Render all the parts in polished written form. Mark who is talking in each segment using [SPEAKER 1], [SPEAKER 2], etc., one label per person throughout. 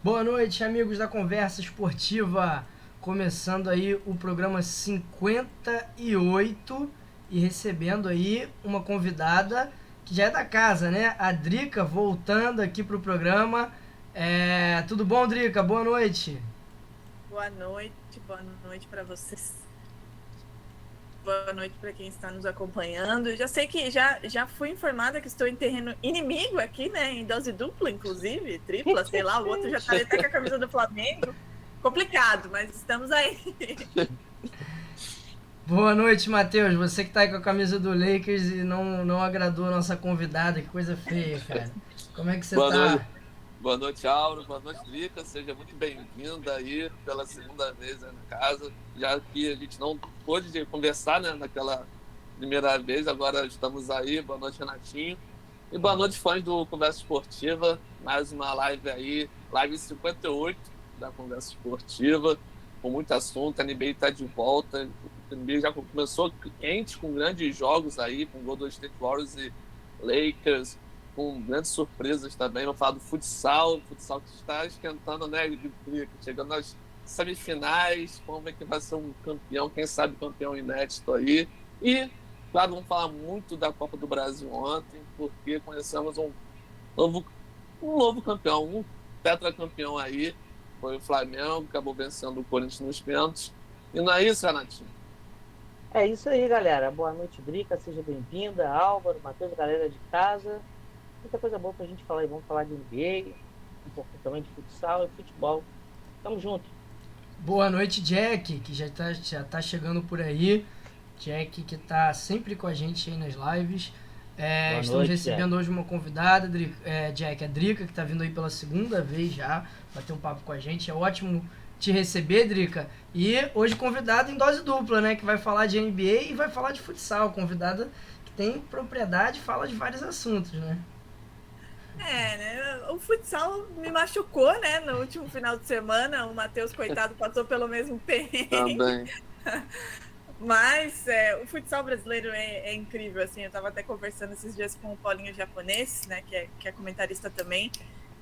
[SPEAKER 1] Boa noite, amigos da Conversa Esportiva. Começando aí o programa 58 e recebendo aí uma convidada que já é da casa, né? A Drica voltando aqui pro programa. Tudo bom, Drica? Boa noite.
[SPEAKER 2] Boa noite para vocês. Boa noite para quem está nos acompanhando. Eu já sei que já fui informada que estou em terreno inimigo aqui, né? Em dose dupla, inclusive, tripla, sei lá, o outro já está até com a camisa do Flamengo. Complicado, mas estamos aí.
[SPEAKER 1] Boa noite, Matheus. Você que tá aí com a camisa do Lakers e não agradou a nossa convidada. Que coisa feia, cara. Como é que você
[SPEAKER 3] Boa
[SPEAKER 1] tá?
[SPEAKER 3] noite, boa noite, Auro. Boa noite, Drica. Seja muito bem-vinda aí pela segunda vez aí na casa. Já que a gente não pôde conversar, né, naquela primeira vez, agora estamos aí. Boa noite, Renatinho. E boa noite, fãs do Conversa Esportiva. Mais uma live aí, live 58 da Conversa Esportiva, com muito assunto. A NBA está de volta. A NBA já começou quente, com grandes jogos aí, com Golden State Warriors e Lakers, com grandes surpresas também. Vamos falar do futsal que está esquentando, né? Chegando às semifinais, vamos ver quem vai ser um campeão, quem sabe campeão inédito aí. E, claro, vamos falar muito da Copa do Brasil ontem, porque conhecemos novo, um novo campeão, um tetracampeão aí. Foi o Flamengo, acabou vencendo o Corinthians nos pênaltis. E não é isso, Renatinho?
[SPEAKER 4] É isso aí, galera. Boa noite, Drica. Seja bem-vinda. Álvaro, Matheus, galera de casa. Muita coisa boa pra gente falar aí. Vamos falar de NBA, um pouco também de futsal e futebol. Tamo junto.
[SPEAKER 1] Boa noite, Jack, que já tá chegando por aí. Jack, que tá sempre com a gente aí nas lives.
[SPEAKER 4] Boa
[SPEAKER 1] Estamos
[SPEAKER 4] noite, Jack.
[SPEAKER 1] recebendo hoje uma convidada, Jack, a Drica, que tá vindo aí pela segunda vez já, bater um papo com a gente. É ótimo te receber, Drica. E hoje convidada em dose dupla, né? Que vai falar de NBA e vai falar de futsal. Convidada que tem propriedade e fala de vários assuntos, né?
[SPEAKER 2] Né? O futsal me machucou, né? No último final de semana, o Matheus, coitado, passou pelo mesmo perrengue.
[SPEAKER 3] Também.
[SPEAKER 2] Mas o futsal brasileiro é incrível, assim, eu estava até conversando esses dias com o Paulinho Japonês, né, que é comentarista também,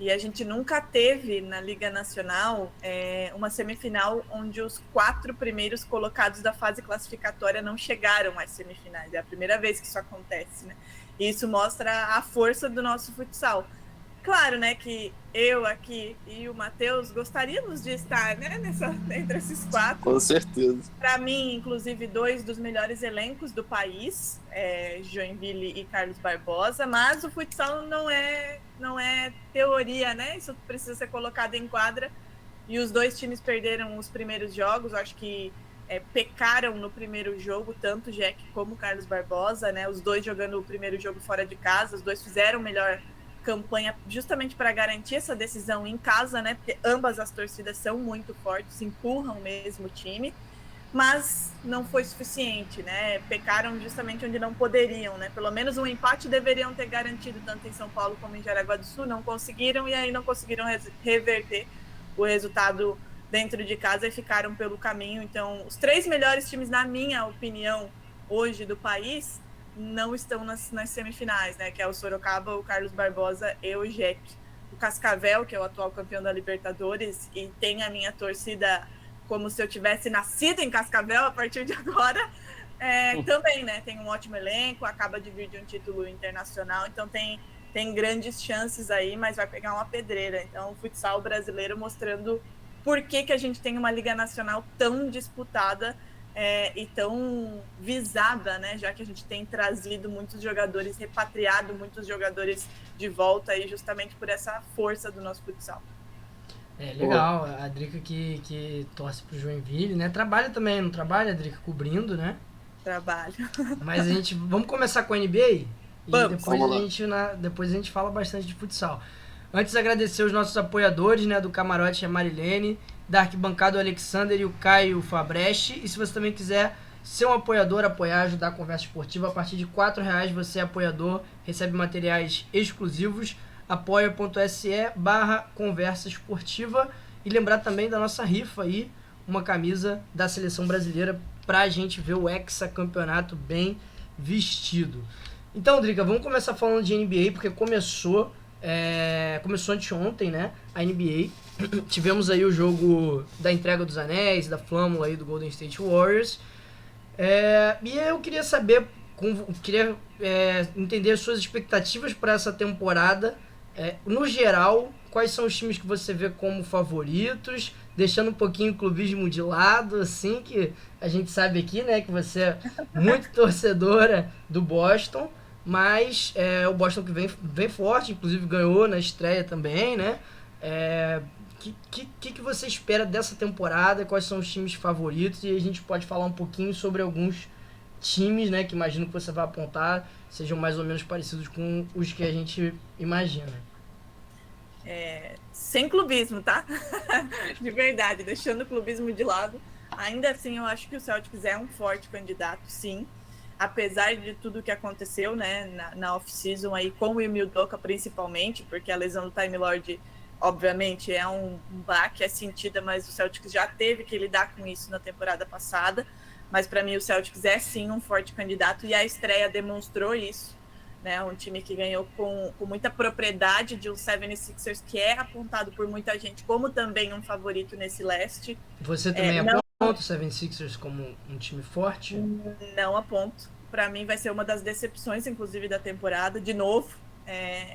[SPEAKER 2] e a gente nunca teve na Liga Nacional uma semifinal onde os 4 primeiros colocados da fase classificatória não chegaram às semifinais, é a primeira vez que isso acontece, né, e isso mostra a força do nosso futsal. Claro, né, que eu aqui e o Matheus gostaríamos de estar, né, entre esses 4.
[SPEAKER 3] Com certeza.
[SPEAKER 2] Para mim, inclusive, 2 dos melhores elencos do país, Joinville e Carlos Barbosa, mas o futsal não é teoria, né? Isso precisa ser colocado em quadra. E os 2 times perderam os primeiros jogos, acho que pecaram no primeiro jogo, tanto Jack como Carlos Barbosa, né? Os 2 jogando o primeiro jogo fora de casa, os 2 fizeram melhor campanha justamente para garantir essa decisão em casa, né? Porque ambas as torcidas são muito fortes, empurram mesmo o time, mas não foi suficiente, né? Pecaram justamente onde não poderiam, né? Pelo menos um empate deveriam ter garantido tanto em São Paulo como em Jaraguá do Sul, não conseguiram e aí não conseguiram reverter o resultado dentro de casa e ficaram pelo caminho. Então, os 3 melhores times, na minha opinião, hoje do país não estão nas semifinais, né? Que é o Sorocaba, o Carlos Barbosa e o Jack. O Cascavel, que é o atual campeão da Libertadores, e tem a minha torcida como se eu tivesse nascido em Cascavel a partir de agora, também, né? Tem um ótimo elenco, acaba de vir de um título internacional, então tem grandes chances aí, mas vai pegar uma pedreira. Então, o futsal brasileiro mostrando por que a gente tem uma Liga Nacional tão disputada e tão visada, né? Já que a gente tem trazido muitos jogadores, repatriado muitos jogadores de volta aí justamente por essa força do nosso futsal.
[SPEAKER 3] Pô,
[SPEAKER 1] Legal. A Drica que torce pro Joinville, né? Trabalha também, não trabalha, a Drica, cobrindo, né?
[SPEAKER 2] Trabalho.
[SPEAKER 1] Mas a gente. Vamos começar com a NBA e
[SPEAKER 2] Vamos.
[SPEAKER 1] depois
[SPEAKER 3] vamos
[SPEAKER 1] a
[SPEAKER 3] lá.
[SPEAKER 1] gente, depois a gente fala bastante de futsal. Antes, agradecer os nossos apoiadores, né? Do Camarote, a Marilene, da Arquibancada, o Alexander e o Caio Fabreche. E se você também quiser ser um apoiador, apoiar, ajudar a Conversa Esportiva, a partir de R$ 4 você é apoiador, recebe materiais exclusivos. apoia.se/conversa esportiva. E lembrar também da nossa rifa aí, uma camisa da seleção brasileira pra gente ver o hexacampeonato bem vestido. Então, Drica, vamos começar falando de NBA, porque começou Começou anteontem, né? A NBA. Tivemos aí o jogo da entrega dos anéis, da flâmula aí do Golden State Warriors. E eu queria saber, entender as suas expectativas para essa temporada. No geral, quais são os times que você vê como favoritos, deixando um pouquinho o clubismo de lado, assim, que a gente sabe aqui, né, que você é muito torcedora do Boston, mas o Boston que vem forte, inclusive ganhou na estreia também, né? Que você espera dessa temporada? Quais são os times favoritos? E a gente pode falar um pouquinho sobre alguns times, né, que imagino que você vai apontar, sejam mais ou menos parecidos com os que a gente imagina.
[SPEAKER 2] Sem clubismo, tá? De verdade, deixando o clubismo de lado. Ainda assim, eu acho que o Celtics é um forte candidato, sim. Apesar de tudo que aconteceu, né, na off-season aí, com o Ime Udoka principalmente, porque a lesão do Time Lord, obviamente, é um baque, é sentida, mas o Celtics já teve que lidar com isso na temporada passada. Mas para mim o Celtics é sim um forte candidato e a estreia demonstrou isso, né? Um time que ganhou com muita propriedade de um 76ers que é apontado por muita gente como também um favorito nesse leste.
[SPEAKER 1] Você também aponta o 76ers como um time forte?
[SPEAKER 2] Não aponto. Para mim vai ser uma das decepções, inclusive, da temporada, de novo.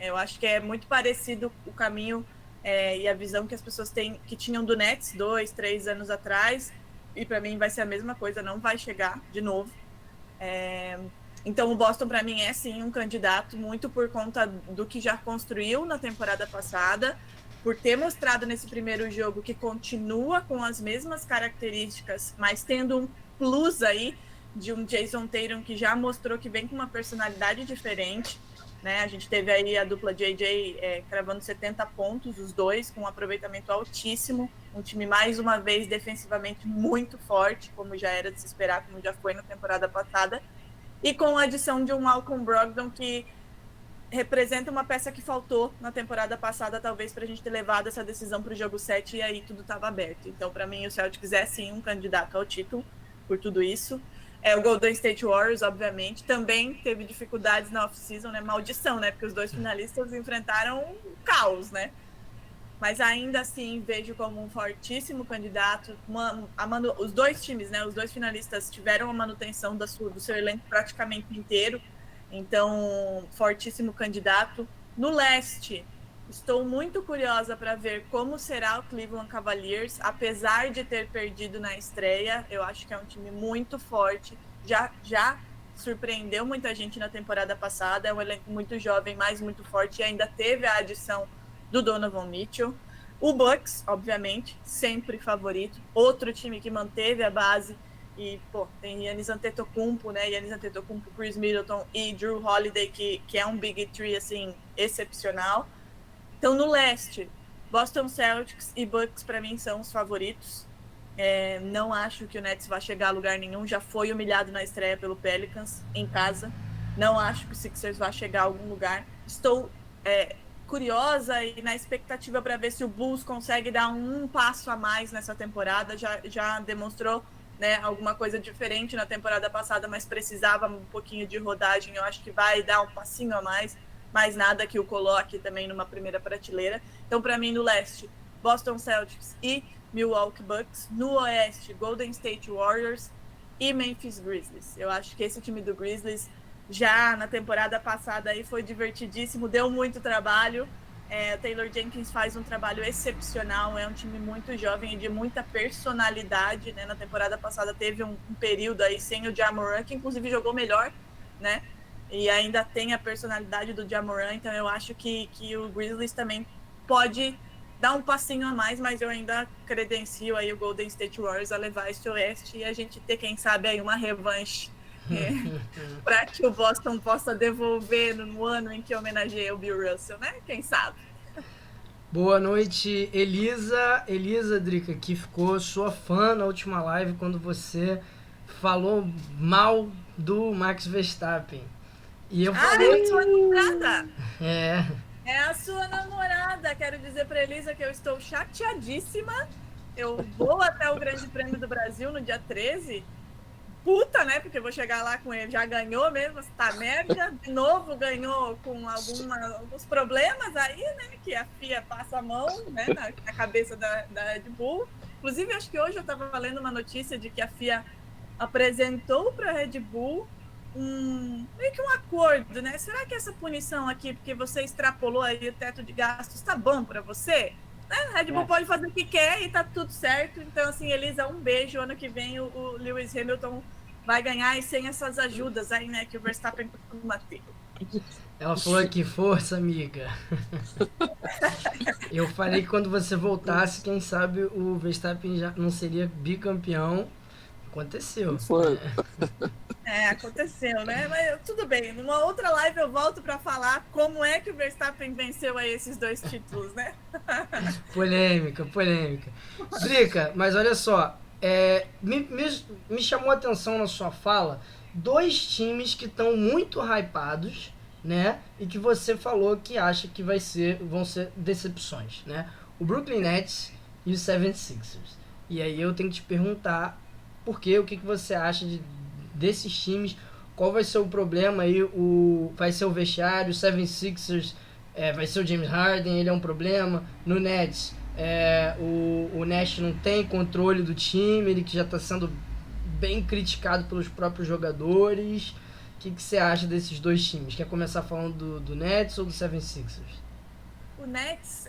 [SPEAKER 2] Eu acho que é muito parecido o caminho e a visão que as pessoas que tinham do Nets 2-3 anos atrás. E para mim vai ser a mesma coisa, não vai chegar de novo. Então o Boston para mim é sim um candidato, muito por conta do que já construiu na temporada passada, por ter mostrado nesse primeiro jogo que continua com as mesmas características, mas tendo um plus aí de um Jason Tatum que já mostrou que vem com uma personalidade diferente, né? A gente teve aí a dupla JJ cravando 70 pontos, os dois com um aproveitamento altíssimo, um time mais uma vez defensivamente muito forte, como já era de se esperar, como já foi na temporada passada, e com a adição de um Malcolm Brogdon que representa uma peça que faltou na temporada passada, talvez para a gente ter levado essa decisão para o jogo 7 e aí tudo estava aberto. Então, para mim, o Celtics é sim um candidato ao título por tudo isso. O Golden State Warriors, obviamente, também teve dificuldades na off-season, né? Maldição, né? Porque os dois finalistas enfrentaram um caos, né? Mas ainda assim, vejo como um fortíssimo candidato. Os dois times, né? Os dois finalistas tiveram a manutenção do seu elenco praticamente inteiro. Então, fortíssimo candidato. No leste, estou muito curiosa para ver como será o Cleveland Cavaliers, apesar de ter perdido na estreia. Eu acho que é um time muito forte, já surpreendeu muita gente na temporada passada, é um elenco muito jovem, mas muito forte, e ainda teve a adição do Donovan Mitchell. O Bucks, obviamente, sempre favorito, outro time que manteve a base, e tem Giannis Antetokounmpo, né? Giannis Antetokounmpo, Chris Middleton e Drew Holiday, que é um Big Three, assim, excepcional. Então, no leste, Boston Celtics e Bucks, para mim, são os favoritos. Não acho que o Nets vai chegar a lugar nenhum. Já foi humilhado na estreia pelo Pelicans, em casa. Não acho que o Sixers vai chegar a algum lugar. Estou curiosa e na expectativa para ver se o Bulls consegue dar um passo a mais nessa temporada. Já demonstrou, né, alguma coisa diferente na temporada passada, mas precisava um pouquinho de rodagem. Eu acho que vai dar um passinho a mais. Mais nada que o coloque também numa primeira prateleira. Então, para mim, no leste, Boston Celtics e Milwaukee Bucks. No oeste, Golden State Warriors e Memphis Grizzlies. Eu acho que esse time do Grizzlies, já na temporada passada, aí foi divertidíssimo, deu muito trabalho. Taylor Jenkins faz um trabalho excepcional, é um time muito jovem e de muita personalidade, né? Na temporada passada teve um período aí sem o Ja Morant, que inclusive jogou melhor, né? E ainda tem a personalidade do Ja Morant, então eu acho que o Grizzlies também pode dar um passinho a mais, mas eu ainda credencio aí o Golden State Warriors a levar esse oeste e a gente ter, quem sabe, aí uma revanche para que o Boston possa devolver no ano em que homenageia o Bill Russell, né? Quem sabe?
[SPEAKER 1] Boa noite, Elisa, Drica, que ficou sua fã na última live quando você falou mal do Max Verstappen. E eu falei...
[SPEAKER 2] é sua namorada!
[SPEAKER 1] É
[SPEAKER 2] a sua namorada. Quero dizer para Elisa que eu estou chateadíssima. Eu vou até o Grande Prêmio do Brasil no dia 13 puta, né? Porque eu vou chegar lá com ele, já ganhou mesmo, essa merda. De novo ganhou com alguns problemas aí, né? Que a FIA passa a mão, né? Na cabeça da Red Bull. Inclusive, acho que hoje eu estava lendo uma notícia de que a FIA apresentou para a Red Bull meio que um acordo, né? Será que essa punição aqui, porque você extrapolou aí o teto de gastos, tá bom para você? Né? A Red Bull pode fazer o que quer e tá tudo certo. Então, assim, Elisa, um beijo. Ano que vem o Lewis Hamilton vai ganhar e sem essas ajudas aí, né? Que o Verstappen costuma ter.
[SPEAKER 1] Ela falou que força, amiga. Eu falei que quando você voltasse, quem sabe o Verstappen já não seria bicampeão. Aconteceu.
[SPEAKER 3] Foi.
[SPEAKER 2] Aconteceu, né? Mas tudo bem. Numa outra live eu volto para falar como é que o Verstappen venceu aí esses 2 títulos, né?
[SPEAKER 1] Polêmica. Drica, mas olha só, me chamou a atenção na sua fala 2 times que estão muito hypados, né? E que você falou que acha que vão ser decepções, né? O Brooklyn Nets e o 76ers. E aí eu tenho que te perguntar o que você acha desses times, qual vai ser o problema aí, vai ser o vestiário, o 76ers vai ser o James Harden, ele é um problema. No Nets, o Nash não tem controle do time, ele que já está sendo bem criticado pelos próprios jogadores. O que você acha desses 2 times? Quer começar falando do Nets ou do 76ers?
[SPEAKER 2] O Nets,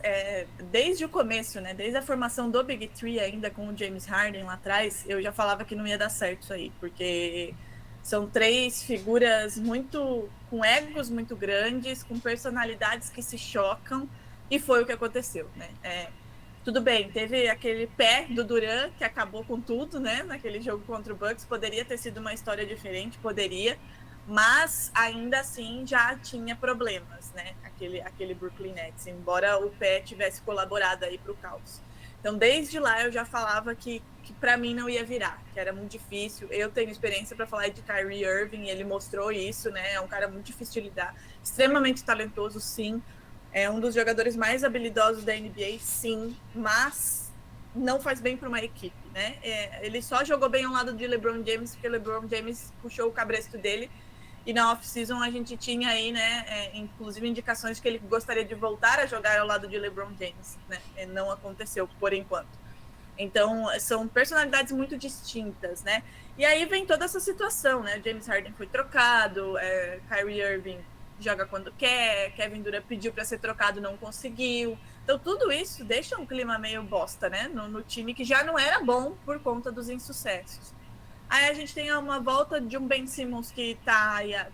[SPEAKER 2] desde o começo, né, desde a formação do Big Three ainda com o James Harden lá atrás, eu já falava que não ia dar certo isso aí, porque são 3 figuras com egos muito grandes, com personalidades que se chocam, e foi o que aconteceu, né? Tudo bem, teve aquele pé do Durant que acabou com tudo, né, naquele jogo contra o Bucks, poderia ter sido uma história diferente, poderia, mas ainda assim já tinha problemas, né? Aquele Brooklyn Nets, embora o pé tivesse colaborado aí para o caos. Então, desde lá eu já falava que para mim não ia virar, que era muito difícil. Eu tenho experiência para falar de Kyrie Irving, ele mostrou isso, né? É um cara muito difícil de lidar, extremamente talentoso, sim. É um dos jogadores mais habilidosos da NBA, sim, mas não faz bem para uma equipe, né? Ele só jogou bem ao lado de LeBron James porque LeBron James puxou o cabresto dele. E na off-season a gente tinha aí, né, inclusive indicações de que ele gostaria de voltar a jogar ao lado de LeBron James, né? Não aconteceu por enquanto. Então, são personalidades muito distintas, né? E aí vem toda essa situação, né? James Harden foi trocado, Kyrie Irving joga quando quer, Kevin Durant pediu para ser trocado, não conseguiu. Então, tudo isso deixa um clima meio bosta, né? No time que já não era bom por conta dos insucessos. Aí a gente tem uma volta de um Ben Simmons que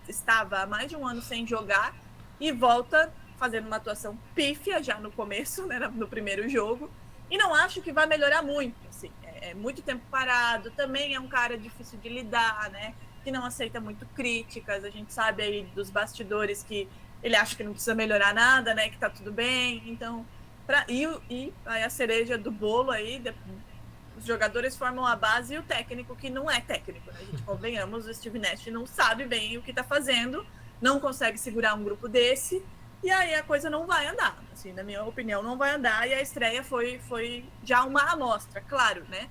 [SPEAKER 2] estava há mais de um ano sem jogar e volta fazendo uma atuação pífia já no começo, né, no primeiro jogo. E não acho que vai melhorar muito. Assim, é muito tempo parado, também é um cara difícil de lidar, né, que não aceita muito críticas. A gente sabe aí dos bastidores que ele acha que não precisa melhorar nada, né, que tá tudo bem. Então, e aí a cereja do bolo aí... Os jogadores formam a base e o técnico que não é técnico, né? A gente convenhamos, o Steve Nash não sabe bem o que está fazendo, não consegue segurar um grupo desse, e aí a coisa não vai andar. Assim, na minha opinião, não vai andar, e a estreia foi já uma amostra, claro, né?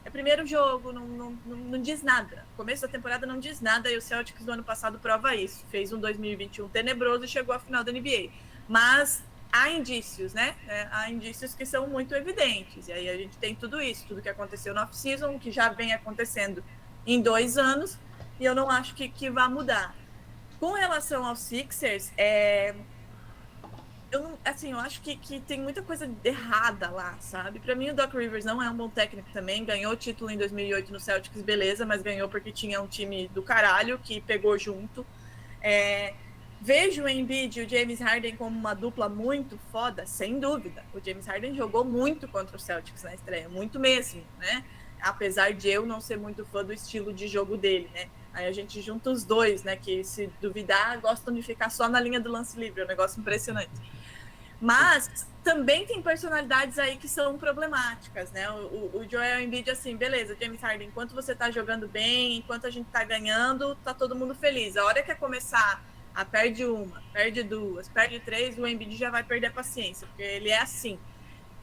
[SPEAKER 2] É primeiro jogo, não diz nada. O começo da temporada não diz nada, e o Celtics do ano passado prova isso. Fez um 2021 tenebroso e chegou à final da NBA. Mas... há indícios, né? Há indícios que são muito evidentes. E aí a gente tem tudo isso, tudo que aconteceu no off-season, que já vem acontecendo em 2 anos, e eu não acho que vai mudar. Com relação aos Sixers, eu acho que tem muita coisa errada lá, sabe? Para mim, o Doc Rivers não é um bom técnico também. Ganhou o título em 2008 no Celtics, beleza, mas ganhou porque tinha um time do caralho que pegou junto. Vejo o Embiid e o James Harden como uma dupla muito foda, sem dúvida. O James Harden jogou muito contra o Celtics na estreia, muito mesmo, né? Apesar de eu não ser muito fã do estilo de jogo dele, né? Aí a gente junta os dois, né? Que, se duvidar, gostam de ficar só na linha do lance livre. É um negócio impressionante. Mas também tem personalidades aí que são problemáticas, né? O Joel Embiid, assim, beleza, James Harden, enquanto você tá jogando bem, enquanto a gente tá ganhando, tá todo mundo feliz. A hora que é começar... perde uma, perde 2, perde 3, o Embiid já vai perder a paciência, porque ele é assim.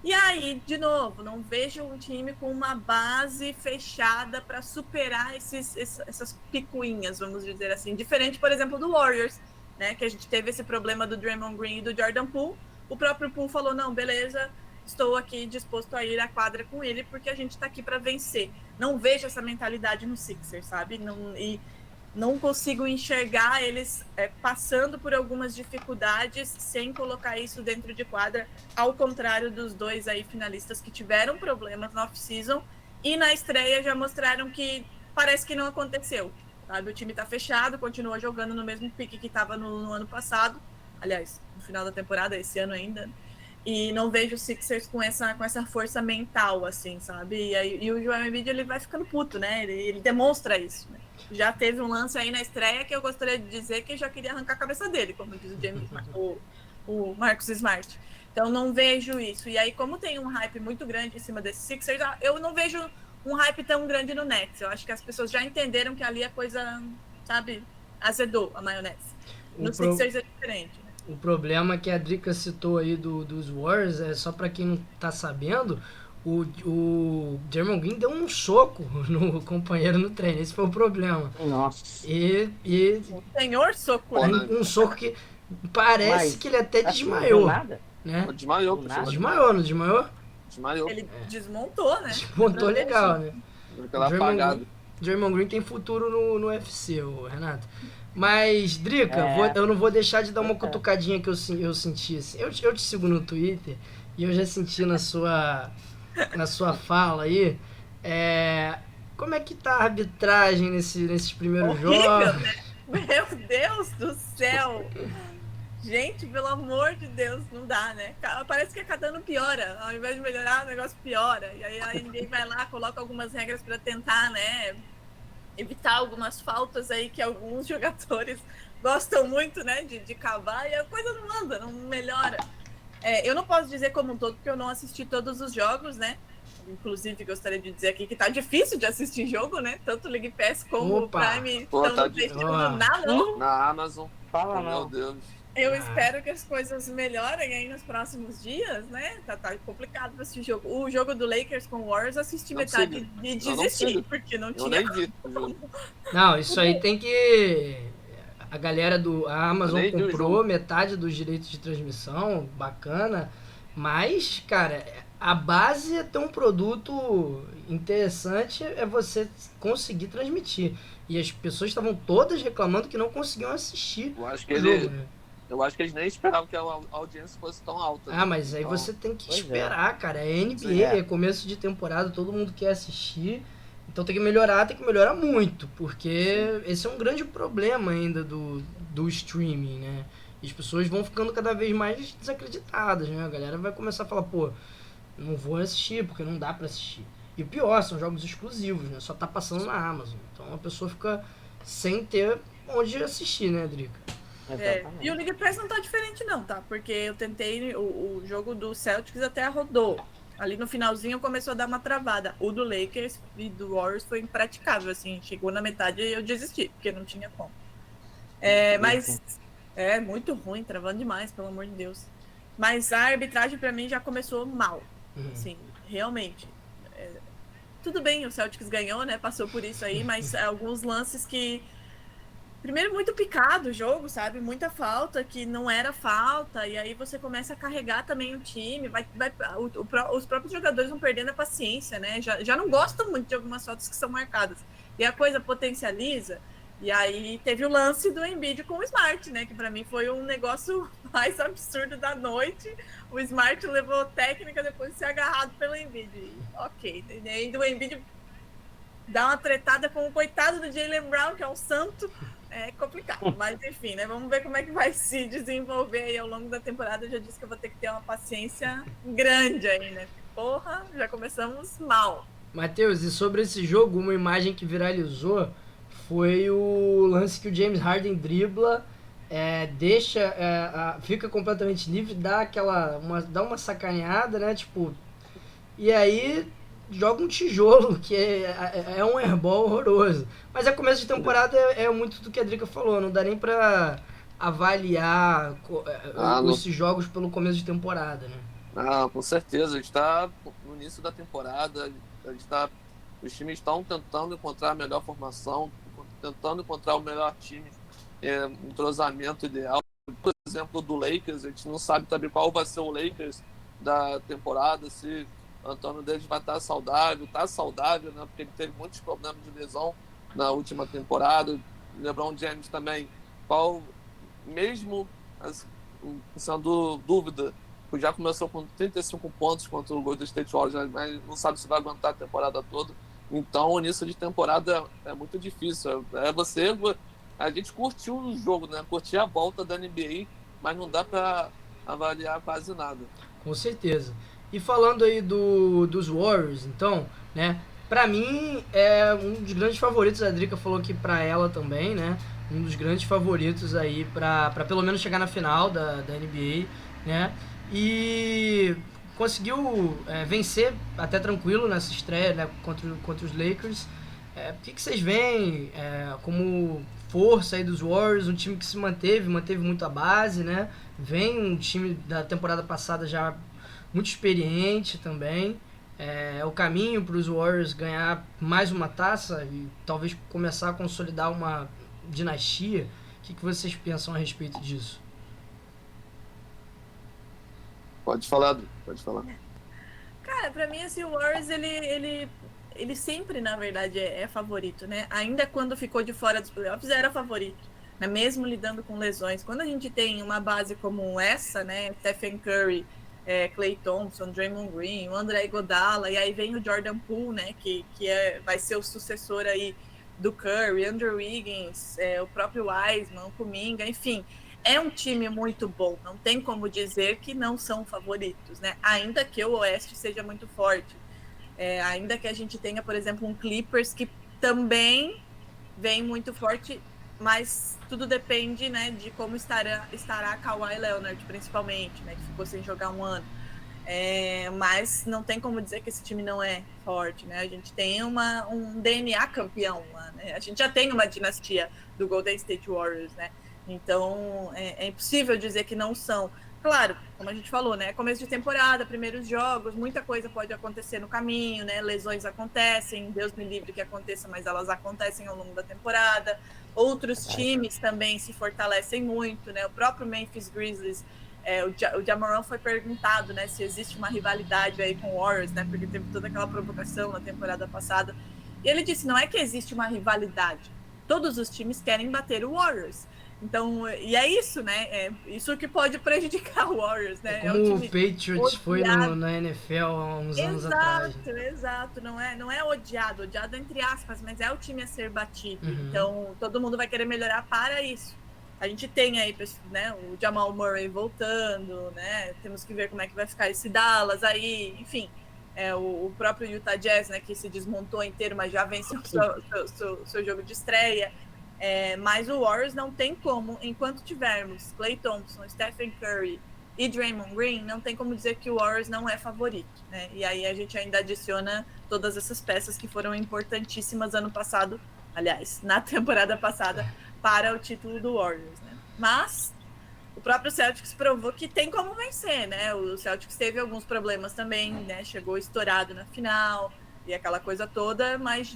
[SPEAKER 2] E aí, de novo, não vejo um time com uma base fechada para superar essas picuinhas, vamos dizer assim. Diferente, por exemplo, do Warriors, né? Que a gente teve esse problema do Draymond Green e do Jordan Poole. O próprio Poole falou, não, beleza, estou aqui disposto a ir à quadra com ele, porque a gente está aqui para vencer. Não vejo essa mentalidade no Sixers, sabe? Não consigo enxergar eles passando por algumas dificuldades sem colocar isso dentro de quadra, ao contrário dos dois aí finalistas que tiveram problemas na off-season e na estreia já mostraram que parece que não aconteceu, sabe? O time tá fechado, continua jogando no mesmo pique que estava no ano passado, aliás, no final da temporada, esse ano ainda, e não vejo o Sixers com essa força mental, assim, sabe? E o Joel Embiid, ele vai ficando puto, né? Ele demonstra isso, né? Já teve um lance aí na estreia que eu gostaria de dizer que já queria arrancar a cabeça dele, como diz o James, o Marcus Smart. Então não vejo isso. E aí, como tem um hype muito grande em cima desse Sixers, eu não vejo um hype tão grande no Nets. Eu acho que as pessoas já entenderam que ali a coisa, sabe, azedou a maionese. No Sixers é diferente.
[SPEAKER 1] O problema que a Drica citou aí dos Warriors, só pra quem não tá sabendo, o Draymond Green deu um soco no companheiro no treino. Esse foi o problema.
[SPEAKER 4] Nossa.
[SPEAKER 2] Um senhor soco, né?
[SPEAKER 1] Um soco que parece que ele até desmaiou.
[SPEAKER 4] Nada?
[SPEAKER 1] Né?
[SPEAKER 3] Desmaiou,
[SPEAKER 1] Desmaiou, não desmaiou?
[SPEAKER 3] Desmaiou.
[SPEAKER 2] Ele desmontou, né?
[SPEAKER 1] Desmontou legal, né?
[SPEAKER 3] Aquela apagada.
[SPEAKER 1] Draymond Green tem futuro no UFC, Renato. Mas, Drica, eu não vou deixar de dar uma cutucadinha que eu senti. Assim. Eu te sigo no Twitter e eu já senti na sua fala aí. Como é que tá a arbitragem nesses primeiros jogos?
[SPEAKER 2] Né? Meu Deus do céu! Gente, pelo amor de Deus, não dá, né? Parece que a cada ano piora. Ao invés de melhorar, o negócio piora. E aí a NBA vai lá, coloca algumas regras para tentar, né? Evitar algumas faltas aí que alguns jogadores gostam muito, né, de cavar, e a coisa não anda, não melhora. Eu não posso dizer como um todo, porque eu não assisti todos os jogos, né? Inclusive, gostaria de dizer aqui que tá difícil de assistir jogo, né? Tanto o League Pass como o Prime estão investindo nada.
[SPEAKER 3] Na Amazon.
[SPEAKER 4] Fala
[SPEAKER 3] Meu
[SPEAKER 4] não.
[SPEAKER 3] Deus.
[SPEAKER 2] Eu espero que as coisas melhorem aí nos próximos dias, né? Tá complicado pra assistir jogo. O jogo do Lakers com o Warriors, assisti metade e desisti, porque não tinha.
[SPEAKER 3] Eu nem vi o jogo.
[SPEAKER 1] Não, isso aí tem que... A galera a Amazon comprou metade dos direitos de transmissão, bacana. Mas, cara, a base é ter um produto interessante, é você conseguir transmitir. E as pessoas estavam todas reclamando que não conseguiam assistir
[SPEAKER 3] Eu acho que
[SPEAKER 1] o jogo, né?
[SPEAKER 3] Eu acho que eles nem esperavam que a audiência fosse tão alta.
[SPEAKER 1] Ah, mas aí você tem que esperar, cara. É NBA, é começo de temporada, todo mundo quer assistir. Então tem que melhorar muito, porque esse é um grande problema ainda do streaming, né? E as pessoas vão ficando cada vez mais desacreditadas, né? A galera vai começar a falar, pô, não vou assistir, porque não dá pra assistir. E o pior, são jogos exclusivos, né? Só tá passando na Amazon. Então a pessoa fica sem ter onde assistir, né, Drica?
[SPEAKER 2] E o League Pass não tá diferente não, tá? Porque eu tentei, o jogo do Celtics até rodou. Ali no finalzinho começou a dar uma travada. O do Lakers e do Warriors foi impraticável, assim. Chegou na metade e eu desisti, porque não tinha como. Mas é muito ruim, travando demais, pelo amor de Deus. Mas a arbitragem pra mim já começou mal. Assim, realmente. Tudo bem, o Celtics ganhou, né? Passou por isso aí, mas alguns lances que... Primeiro, muito picado o jogo, sabe? Muita falta que não era falta, e aí você começa a carregar também o time, os próprios jogadores vão perdendo a paciência, né? Já não gostam muito de algumas faltas que são marcadas. E a coisa potencializa, e aí teve o lance do Embiid com o Smart, né? Que pra mim foi um negócio mais absurdo da noite. O Smart levou técnica depois de ser agarrado pelo Embiid. Ok, e ainda o Embiid dá uma tretada com o coitado do Jaylen Brown, que é um santo. É complicado, mas enfim, né? Vamos ver como é que vai se desenvolver aí ao longo da temporada. Eu já disse que eu vou ter que ter uma paciência grande aí, né? Porra, já começamos mal.
[SPEAKER 1] Matheus, e sobre esse jogo, uma imagem que viralizou foi o lance que o James Harden dribla, fica completamente livre, dá uma sacaneada, né? Tipo, e aí joga um tijolo, que é um airball horroroso. Mas começo de temporada é muito do que a Drica falou, não dá nem pra avaliar esses jogos pelo começo de temporada, né?
[SPEAKER 3] Ah, com certeza, a gente está no início da temporada, os times estão tentando encontrar a melhor formação, tentando encontrar o melhor time, entrosamento ideal. Por exemplo, do Lakers, a gente não sabe também qual vai ser o Lakers da temporada, se Antônio Davis vai estar saudável, né? Porque ele teve muitos problemas de lesão na última temporada. LeBron James também, mesmo sendo dúvida, já começou com 35 pontos contra o Golden State Warriors, mas não sabe se vai aguentar a temporada toda. Então, o início de temporada é muito difícil. A gente curtiu o jogo, né? Curtir a volta da NBA, mas não dá para avaliar quase nada.
[SPEAKER 1] Com certeza. E falando aí dos Warriors, então, né? Pra mim, é um dos grandes favoritos. A Drica falou que pra ela também, né? Um dos grandes favoritos aí pra pelo menos chegar na final da NBA, né? E conseguiu vencer até tranquilo nessa estreia, né, contra os Lakers. O que vocês veem como força aí dos Warriors? Um time que se manteve muito a base, né? Vem um time da temporada passada já muito experiente também. É o caminho para os Warriors ganhar mais uma taça e talvez começar a consolidar uma dinastia. O que vocês pensam a respeito disso?
[SPEAKER 3] Pode falar, pode falar.
[SPEAKER 2] Cara, pra mim, assim, o Warriors, ele sempre, na verdade, é favorito, né? Ainda quando ficou de fora dos playoffs, era favorito, né? Mesmo lidando com lesões. Quando a gente tem uma base como essa, né? Stephen Curry, Klay Thompson, Draymond Green, o André Iguodala, e aí vem o Jordan Poole, né? Que vai ser o sucessor aí do Curry, Andrew Wiggins, o próprio Wiseman, o Kuminga, enfim... É um time muito bom, não tem como dizer que não são favoritos, né? Ainda que o Oeste seja muito forte. Ainda que a gente tenha, por exemplo, um Clippers que também vem muito forte, mas tudo depende, né, de como estará Kawhi Leonard, principalmente, né, que ficou sem jogar um ano. Mas não tem como dizer que esse time não é forte, né? A gente tem um DNA campeão lá, né? A gente já tem uma dinastia do Golden State Warriors, né? Então, é impossível dizer que não são. Claro, como a gente falou, né? Começo de temporada, primeiros jogos, muita coisa pode acontecer no caminho, né? Lesões acontecem, Deus me livre que aconteça, mas elas acontecem ao longo da temporada. Outros times também se fortalecem muito, né? O próprio Memphis Grizzlies, o Ja Morant foi perguntado, né? Se existe uma rivalidade aí com o Warriors, né? Porque teve toda aquela provocação na temporada passada. E ele disse, não é que existe uma rivalidade. Todos os times querem bater o Warriors. Então, e é isso, né? Isso que pode prejudicar o Warriors, né?
[SPEAKER 1] Como o Patriots foi na NFL há uns anos atrás.
[SPEAKER 2] Exato. Não é odiado entre aspas, mas é o time a ser batido. Uhum. Então, todo mundo vai querer melhorar para isso. A gente tem aí, né, o Jamal Murray voltando, né? Temos que ver como é que vai ficar esse Dallas aí, enfim. O próprio Utah Jazz, né, que se desmontou inteiro, mas já venceu o seu jogo de estreia. Mas o Warriors não tem como, enquanto tivermos Klay Thompson, Stephen Curry e Draymond Green, não tem como dizer que o Warriors não é favorito, né? E aí a gente ainda adiciona todas essas peças que foram importantíssimas ano passado, aliás, na temporada passada, para o título do Warriors, né? Mas o próprio Celtics provou que tem como vencer, né? O Celtics teve alguns problemas também, né? Chegou estourado na final e aquela coisa toda, mas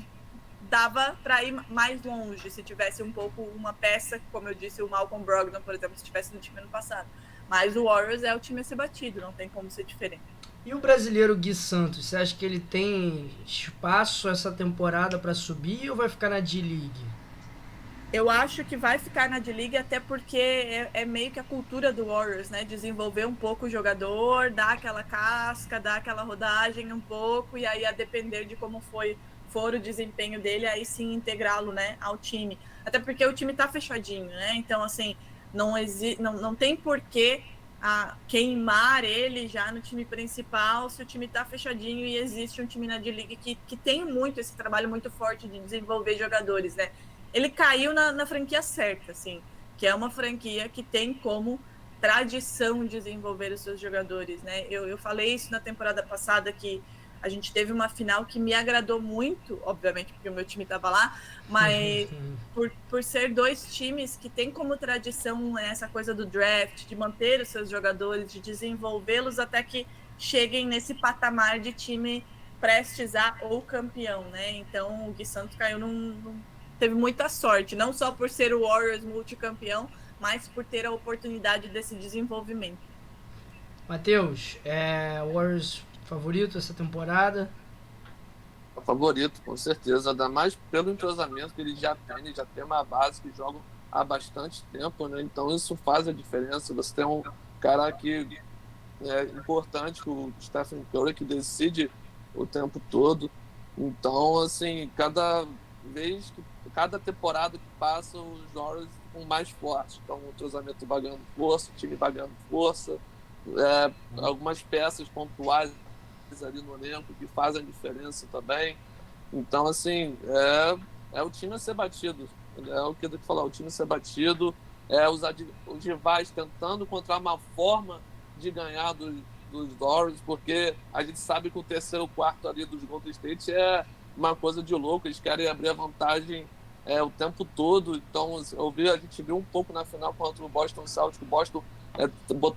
[SPEAKER 2] dava para ir mais longe se tivesse um pouco uma peça, como eu disse, o Malcolm Brogdon, por exemplo, se tivesse no time ano passado. Mas o Warriors é o time a ser batido, não tem como ser diferente.
[SPEAKER 1] E o brasileiro Gui Santos, você acha que ele tem espaço essa temporada para subir ou vai ficar na D-League?
[SPEAKER 2] Eu acho que vai ficar na D-League até porque é meio que a cultura do Warriors, né? Desenvolver um pouco o jogador, dar aquela casca, dar aquela rodagem um pouco, e aí a depender de como for o desempenho dele, aí sim integrá-lo, né, ao time. Até porque o time tá fechadinho, né? Então, assim, não tem porquê queimar ele já no time principal se o time tá fechadinho e existe um time na D-League que tem muito esse trabalho muito forte de desenvolver jogadores, né? Ele caiu na franquia certa, assim, que é uma franquia que tem como tradição desenvolver os seus jogadores, né? Eu falei isso na temporada passada, que a gente teve uma final que me agradou muito, obviamente, porque o meu time estava lá, mas por ser dois times que tem como tradição essa coisa do draft, de manter os seus jogadores, de desenvolvê-los até que cheguem nesse patamar de time prestes a ou campeão, né? Então o Gui Santos caiu teve muita sorte, não só por ser o Warriors multicampeão, mas por ter a oportunidade desse desenvolvimento.
[SPEAKER 1] Matheus, Warriors favorito essa temporada?
[SPEAKER 3] Favorito, com certeza, ainda mais pelo entrosamento que eles já têm uma base que jogam há bastante tempo, né? Então isso faz a diferença. Você tem um cara que é importante, o Stephen Curry, que decide o tempo todo. Então, assim, cada temporada que passa, os Warriors ficam mais fortes. Então, o entrosamento vai ganhando força, o time vai ganhando força, algumas peças pontuais ali no elenco que fazem diferença também. Então, assim, é o time a ser batido. É o que eu tenho que falar, o time a ser batido, os rivais tentando encontrar uma forma de ganhar dos Warriors, porque a gente sabe que o terceiro quarto ali dos Golden State é uma coisa de louco, eles querem abrir a vantagem o tempo todo. Então, a gente viu um pouco na final contra o Boston Celtics, o Boston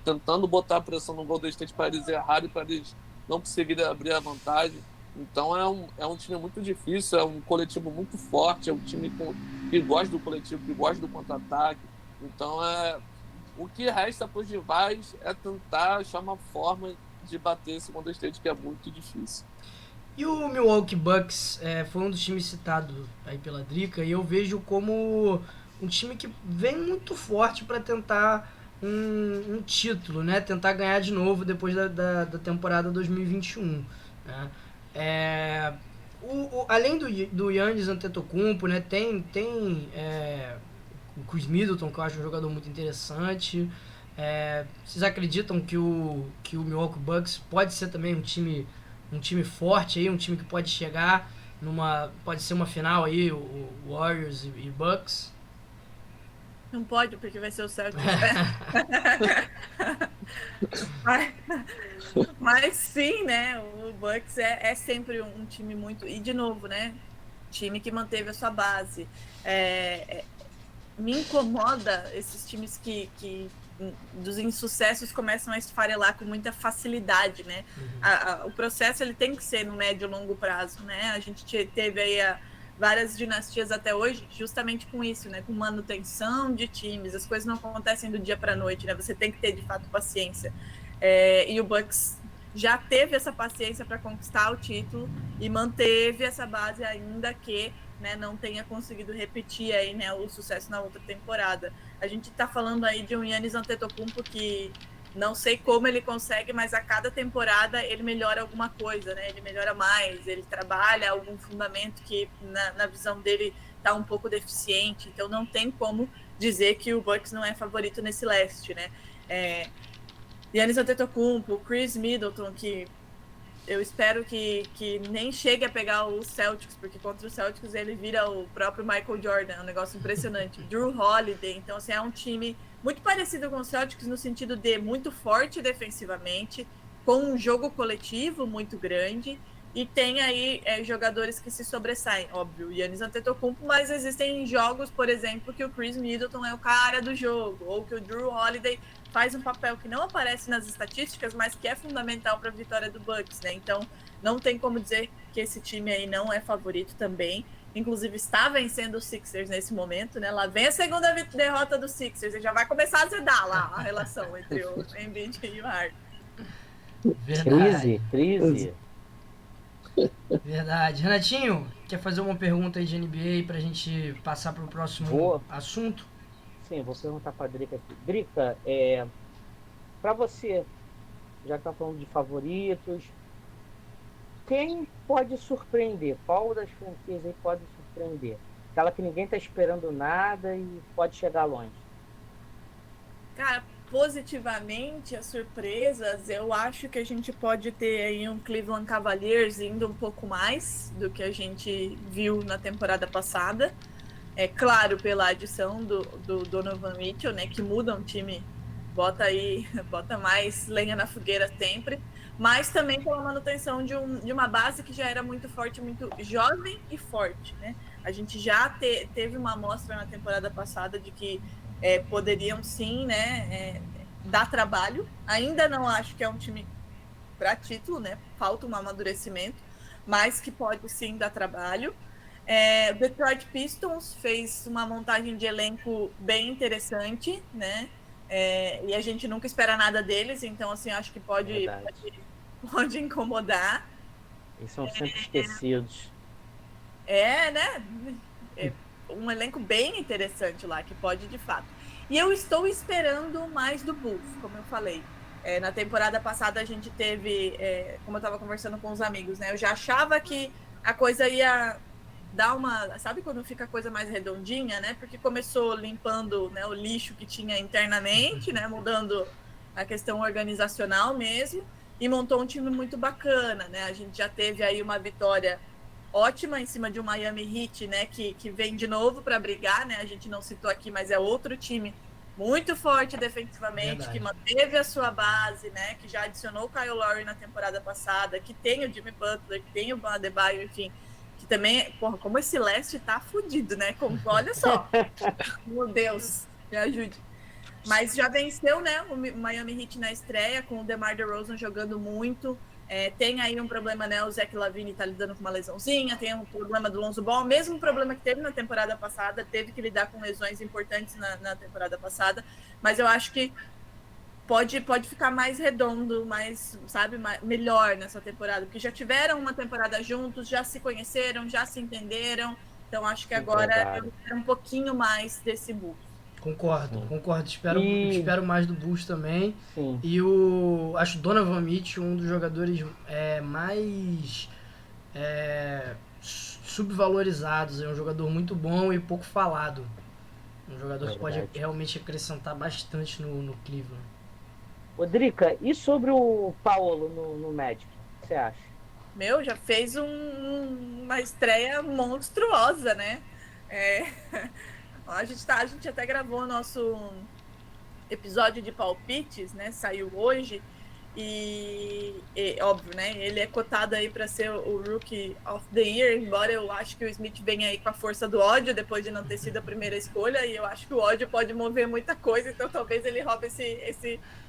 [SPEAKER 3] tentando botar pressão no Golden State para eles errarem, para eles não conseguirem abrir a vantagem. Então é um time muito difícil, é um coletivo muito forte, é um time que gosta do coletivo, que gosta do contra-ataque. Então o que resta para os rivais é tentar achar uma forma de bater esse Golden State, que é muito difícil.
[SPEAKER 1] E o Milwaukee Bucks foi um dos times citados aí pela Drica, e eu vejo como um time que vem muito forte para tentar um título, né? Tentar ganhar de novo depois da temporada 2021. Né? Além do Giannis Antetokounmpo, né? Tem o Chris Middleton, que eu acho um jogador muito interessante. Vocês acreditam que o Milwaukee Bucks pode ser também um time forte aí, um time que pode chegar pode ser uma final aí, o Warriors e Bucks?
[SPEAKER 2] Não pode, porque vai ser o Celtics. Mas sim, né? O Bucks é sempre um time muito... E, de novo, né? Time que manteve a sua base. Me incomoda esses times que dos insucessos começam a esfarelar com muita facilidade, né? O processo ele tem que ser no médio e longo prazo, né? A gente teve aí várias dinastias até hoje justamente com isso, né? Com manutenção de times, as coisas não acontecem do dia para a noite, né? Você tem que ter de fato paciência. E o Bucks já teve essa paciência para conquistar o título e manteve essa base, ainda que, né, não tenha conseguido repetir aí, né, o sucesso na outra temporada. A gente está falando aí de um Giannis Antetokounmpo que não sei como ele consegue, mas a cada temporada ele melhora alguma coisa, né? Ele melhora mais, ele trabalha algum fundamento que na visão dele está um pouco deficiente, então não tem como dizer que o Bucks não é favorito nesse leste, né? Giannis Antetokounmpo, Chris Middleton, que eu espero que nem chegue a pegar o Celtics, porque contra o Celtics ele vira o próprio Michael Jordan, é um negócio impressionante. Drew Holiday, então assim, é um time muito parecido com o Celtics no sentido de muito forte defensivamente, com um jogo coletivo muito grande, e tem aí jogadores que se sobressaem, óbvio, o Giannis Antetokounmpo, mas existem jogos, por exemplo, que o Chris Middleton é o cara do jogo, ou que o Drew Holiday faz um papel que não aparece nas estatísticas, mas que é fundamental para a vitória do Bucks, né? Então, não tem como dizer que esse time aí não é favorito também. Inclusive, está vencendo os Sixers nesse momento, né? Lá vem a segunda derrota dos Sixers, e já vai começar a azedar lá a relação entre o Embiid e o Harden.
[SPEAKER 4] Crise.
[SPEAKER 1] Verdade. Renatinho, quer fazer uma pergunta aí de NBA pra gente passar pro próximo assunto?
[SPEAKER 4] Sim, vou perguntar pra Drica aqui. Drica, pra você, já que tá falando de favoritos, quem pode surpreender? Qual das franquias aí pode surpreender? Aquela que ninguém tá esperando nada e pode chegar longe.
[SPEAKER 2] Cara, positivamente, as surpresas, eu acho que a gente pode ter aí um Cleveland Cavaliers indo um pouco mais do que a gente viu na temporada passada. É claro, pela adição do Donovan Mitchell, né, que muda um time, bota mais lenha na fogueira sempre, mas também pela manutenção de uma base que já era muito forte, muito jovem e forte, né? A gente já teve uma amostra na temporada passada de que poderiam sim, né, dar trabalho. Ainda não acho que é um time para título, né? Falta um amadurecimento, mas que pode sim dar trabalho. O Detroit Pistons fez uma montagem de elenco bem interessante, né? E a gente nunca espera nada deles, então assim, acho que pode incomodar.
[SPEAKER 4] Eles são sempre esquecidos.
[SPEAKER 2] Né? Um elenco bem interessante lá, que pode de fato. E eu estou esperando mais do Bulls, como eu falei. Na temporada passada a gente teve, como eu estava conversando com os amigos, né? Eu já achava que a coisa ia dar uma... Sabe quando fica a coisa mais redondinha, né? Porque começou limpando, né, o lixo que tinha internamente, né? Mudando a questão organizacional mesmo. E montou um time muito bacana, né? A gente já teve aí uma vitória ótima em cima de um Miami Heat, né, que vem de novo para brigar, né? A gente não citou aqui, mas é outro time muito forte defensivamente, que manteve a sua base, né? Que já adicionou o Kyle Lowry na temporada passada, que tem o Jimmy Butler, que tem o Bam Adebayo, enfim, que também, porra, como esse leste tá fudido, né? Olha só, meu Deus, me ajude. Mas já venceu, né, o Miami Heat na estreia, com o DeMar DeRozan jogando muito. Tem aí um problema, né? O Zach LaVine tá lidando com uma lesãozinha, tem um problema do Lonzo Ball, mesmo problema que teve na temporada passada, teve que lidar com lesões importantes na temporada passada, mas eu acho que pode ficar mais redondo, mais, sabe, melhor nessa temporada, porque já tiveram uma temporada juntos, já se conheceram, já se entenderam, então acho que agora eu quero um pouquinho mais desse Bulls.
[SPEAKER 1] Concordo. Espero mais do Bulls também.
[SPEAKER 4] Sim.
[SPEAKER 1] E acho o Donovan Mitchell um dos jogadores mais subvalorizados. É um jogador muito bom e pouco falado. Um jogador que pode realmente acrescentar bastante no Cleveland.
[SPEAKER 4] Ô, Drica, e sobre o Paulo no Magic? O que você acha?
[SPEAKER 2] Já fez uma estreia monstruosa, né? A gente até gravou o nosso episódio de palpites, né? Saiu hoje e óbvio, né? Ele é cotado aí para ser o Rookie of the Year, embora eu acho que o Smith venha aí com a força do ódio depois de não ter sido a primeira escolha, e eu acho que o ódio pode mover muita coisa, então talvez ele roube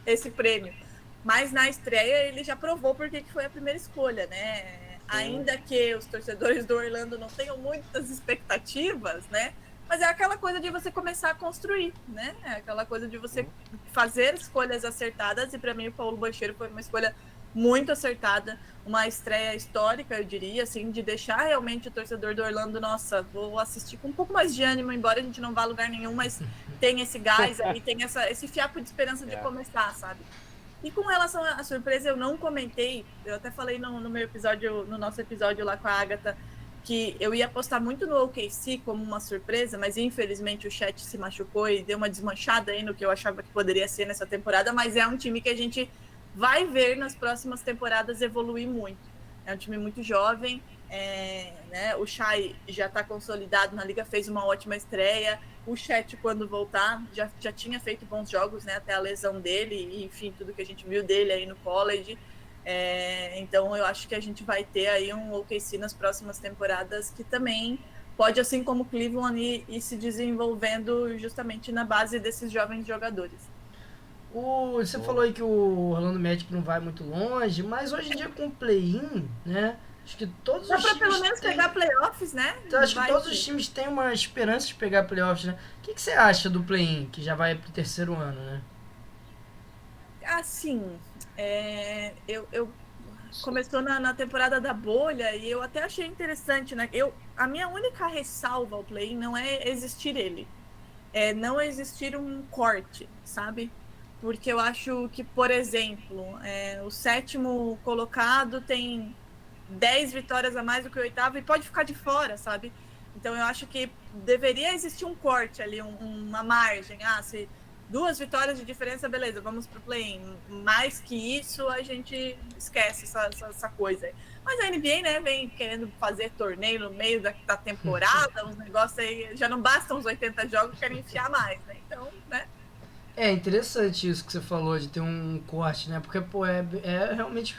[SPEAKER 2] esse prêmio. Mas na estreia ele já provou porque que foi a primeira escolha, né? Ainda que os torcedores do Orlando não tenham muitas expectativas, né? Mas é aquela coisa de você começar a construir, né? É aquela coisa de você fazer escolhas acertadas. E para mim o Paulo Banchero foi uma escolha muito acertada, uma estreia histórica, eu diria, assim, de deixar realmente o torcedor do Orlando, nossa, vou assistir com um pouco mais de ânimo, embora a gente não vá a lugar nenhum, mas tem esse gás aí, tem esse fiapo de esperança de começar, sabe? E com relação à surpresa, eu não comentei, eu até falei no meu episódio, no nosso episódio lá com a Agatha, que eu ia apostar muito no OKC como uma surpresa, mas infelizmente o Chet se machucou e deu uma desmanchada aí no que eu achava que poderia ser nessa temporada, mas é um time que a gente vai ver nas próximas temporadas evoluir muito. É um time muito jovem, né? O Shai já está consolidado na liga, fez uma ótima estreia. O Chet, quando voltar, já tinha feito bons jogos, né? Até a lesão dele, e, enfim, tudo que a gente viu dele aí no college. Então eu acho que a gente vai ter aí um OKC nas próximas temporadas que também pode, assim como o Cleveland, ir se desenvolvendo justamente na base desses jovens jogadores.
[SPEAKER 1] Você falou aí que o Orlando Magic não vai muito longe, mas hoje em dia com o play-in, né? Acho que todos
[SPEAKER 2] Dá
[SPEAKER 1] os
[SPEAKER 2] pra
[SPEAKER 1] times
[SPEAKER 2] pelo menos pegar playoffs, né?
[SPEAKER 1] Então, acho que todos os times têm uma esperança de pegar playoffs, né? O que você acha do play-in, que já vai pro terceiro ano, né?
[SPEAKER 2] Assim, eu começou na temporada da bolha e eu até achei interessante, né? A minha única ressalva ao play-in não é existir ele. É não existir um corte, sabe? Porque eu acho que, por exemplo, o sétimo colocado tem 10 vitórias a mais do que o oitavo e pode ficar de fora, sabe? Então eu acho que deveria existir um corte ali, uma margem. Se 2 vitórias de diferença, beleza, vamos pro play-in. Mais que isso, a gente esquece essa coisa. Mas a NBA, né, vem querendo fazer torneio no meio da temporada, uns negócios aí, já não bastam os 80 jogos, querem enfiar mais, né? Então, né?
[SPEAKER 1] É interessante isso que você falou, de ter um corte, né? Porque, pô, realmente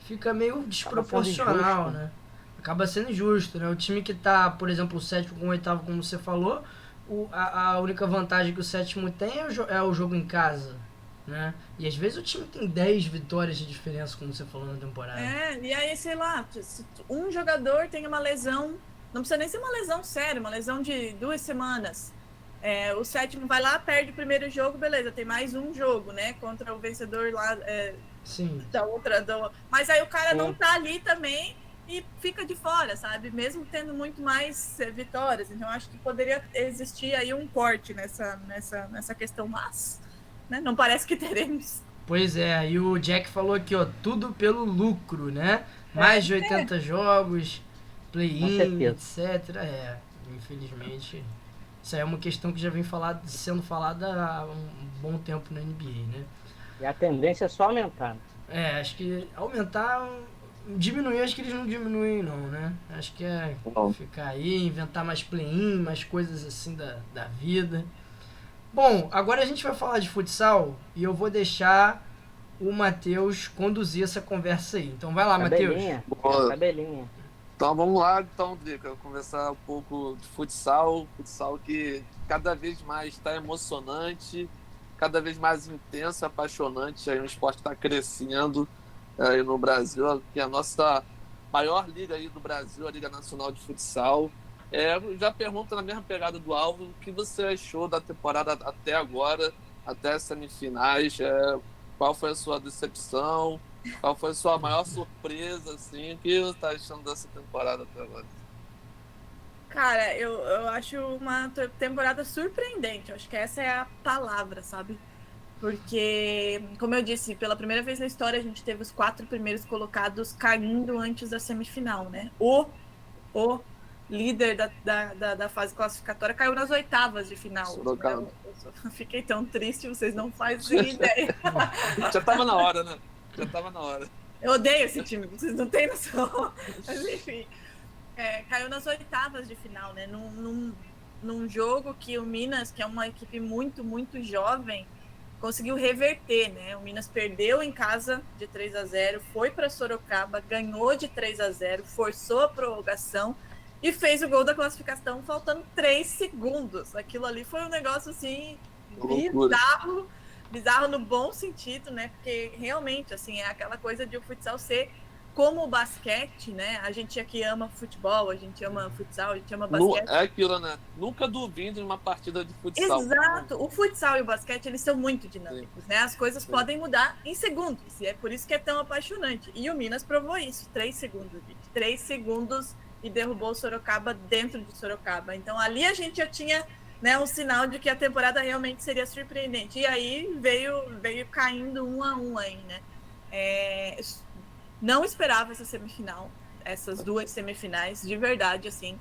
[SPEAKER 1] fica meio desproporcional, né? Acaba sendo injusto, né? O time que tá, por exemplo, o sétimo com o oitavo, como você falou, a única vantagem que o sétimo tem é o jogo em casa. né? E às vezes o time tem 10 vitórias de diferença, como você falou na temporada.
[SPEAKER 2] E aí, sei lá, se um jogador tem uma lesão, não precisa nem ser uma lesão séria, uma lesão de 2 semanas. O sétimo vai lá, perde o primeiro jogo, beleza, tem mais um jogo, né? Contra o vencedor lá
[SPEAKER 1] Sim.
[SPEAKER 2] da outra. Mas aí o cara não tá ali também e fica de fora, sabe? Mesmo tendo muito mais vitórias. Então, acho que poderia existir aí um corte nessa questão, mas né? Não parece que teremos.
[SPEAKER 1] Pois é, e o Jack falou aqui, ó, tudo pelo lucro, né? Mais de 80 jogos, play-in, etc. Infelizmente, isso aí é uma questão que já vem sendo falada há um bom tempo na NBA, né?
[SPEAKER 4] E a tendência é só aumentar.
[SPEAKER 1] Acho que aumentar, diminuir, acho que eles não diminuem não, né? Acho que ficar aí, inventar mais play-in, mais coisas assim da vida. Bom, agora a gente vai falar de futsal e eu vou deixar o Matheus conduzir essa conversa aí. Então vai lá, Matheus.
[SPEAKER 4] Tabelinha.
[SPEAKER 3] Então vamos lá, Drica, conversar um pouco de futsal que cada vez mais está emocionante, cada vez mais intenso, apaixonante. Aí o esporte está crescendo aí no Brasil, que é a nossa maior liga aí do Brasil, a Liga Nacional de Futsal. Já pergunto na mesma pegada do Álvaro, o que você achou da temporada até agora, até as semifinais? Qual foi a sua decepção? Qual foi a sua maior surpresa? Assim? O que você está achando dessa temporada até agora?
[SPEAKER 2] Cara, eu acho uma temporada surpreendente. Eu acho que essa é a palavra, sabe? Porque, como eu disse, pela primeira vez na história a gente teve os 4 primeiros colocados caindo antes da semifinal, né? O líder da fase classificatória caiu nas oitavas de final. Eu fiquei tão triste, vocês não fazem ideia.
[SPEAKER 3] Já tava na hora, né? Eu
[SPEAKER 2] odeio esse time, vocês não têm noção. Mas enfim, caiu nas oitavas de final, né? Num jogo que o Minas, que é uma equipe muito, muito jovem, conseguiu reverter, né? O Minas perdeu em casa de 3-0, foi para Sorocaba, ganhou de 3-0, forçou a prorrogação e fez o gol da classificação faltando 3 segundos. Aquilo ali foi um negócio assim bizarro no bom sentido, né? Porque realmente assim é aquela coisa de o futsal ser como o basquete, né? A gente aqui ama futebol, a gente ama futsal, a gente ama basquete.
[SPEAKER 3] É aquilo, né? Nunca duvido em uma partida de futsal.
[SPEAKER 2] Exato. O futsal e o basquete, eles são muito dinâmicos, né? As coisas podem mudar em segundos. E é por isso que é tão apaixonante. E o Minas provou isso. 3 segundos, gente. 3 segundos e derrubou o Sorocaba dentro de Sorocaba. Então, ali a gente já tinha, né, um sinal de que a temporada realmente seria surpreendente. E aí veio caindo 1 a 1 aí, né? Não esperava essa semifinal, essas 2 semifinais, de verdade, assim.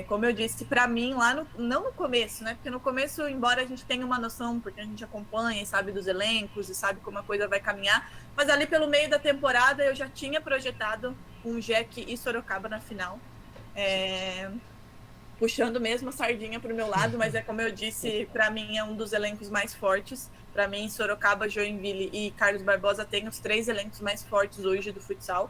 [SPEAKER 2] Como eu disse, para mim, não no começo, né? Porque no começo, embora a gente tenha uma noção, porque a gente acompanha e sabe dos elencos e sabe como a coisa vai caminhar, mas ali pelo meio da temporada eu já tinha projetado um Jack e Sorocaba na final. Puxando mesmo a sardinha para o meu lado, mas como eu disse, para mim é um dos elencos mais fortes. Para mim, Sorocaba, Joinville e Carlos Barbosa têm os 3 elencos mais fortes hoje do futsal.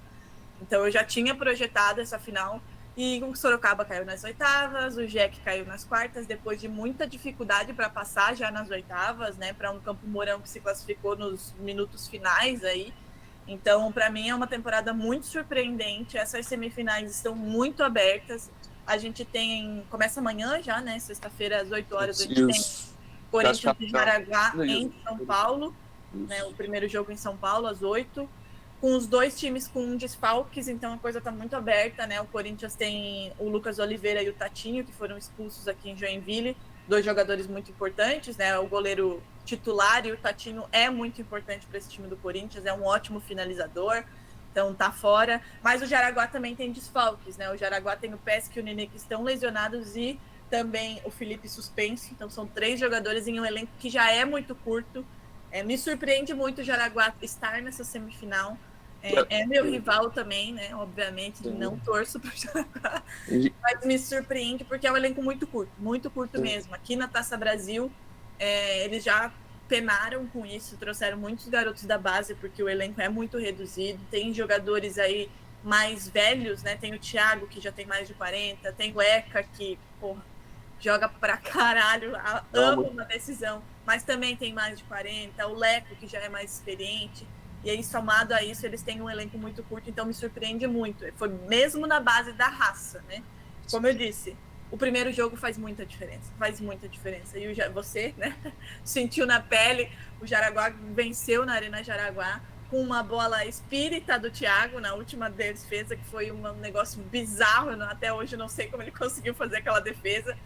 [SPEAKER 2] Então eu já tinha projetado essa final. E o Sorocaba caiu nas oitavas, o Jack caiu nas quartas, depois de muita dificuldade para passar já nas oitavas, né? Para um Campo Mourão que se classificou nos minutos finais aí. Então, para mim, é uma temporada muito surpreendente. Essas semifinais estão muito abertas. A gente começa amanhã já, né? Sexta-feira, às 8 horas, a gente tem Corinthians e Jaraguá em São Paulo. Né, o primeiro jogo em São Paulo, às 8. Com os 2 times com desfalques, então a coisa está muito aberta, né? O Corinthians tem o Lucas Oliveira e o Tatinho, que foram expulsos aqui em Joinville. 2 jogadores muito importantes, né? O goleiro titular e o Tatinho é muito importante para esse time do Corinthians, é um ótimo finalizador. Então tá fora, mas o Jaraguá também tem desfalques, né? O Jaraguá tem o Pesca e o Nenê que estão lesionados e também o Felipe suspenso. Então são 3 jogadores em um elenco que já é muito curto. Me surpreende muito o Jaraguá estar nessa semifinal. É meu rival também, né? Obviamente, não torço para o Jaraguá, mas me surpreende porque é um elenco muito curto mesmo. Aqui na Taça Brasil, eles já penaram com isso, trouxeram muitos garotos da base, porque o elenco é muito reduzido. Tem jogadores aí mais velhos, né? Tem o Thiago, que já tem mais de 40, tem o Eca, que joga pra caralho, ama uma decisão, mas também tem mais de 40, o Leco, que já é mais experiente, e aí somado a isso, eles têm um elenco muito curto, então me surpreende muito. Foi mesmo na base da raça, né? Como eu disse, o primeiro jogo faz muita diferença. E você, né, sentiu na pele, o Jaraguá venceu na Arena Jaraguá com uma bola espírita do Thiago na última defesa, que foi um negócio bizarro, até hoje eu não sei como ele conseguiu fazer aquela defesa.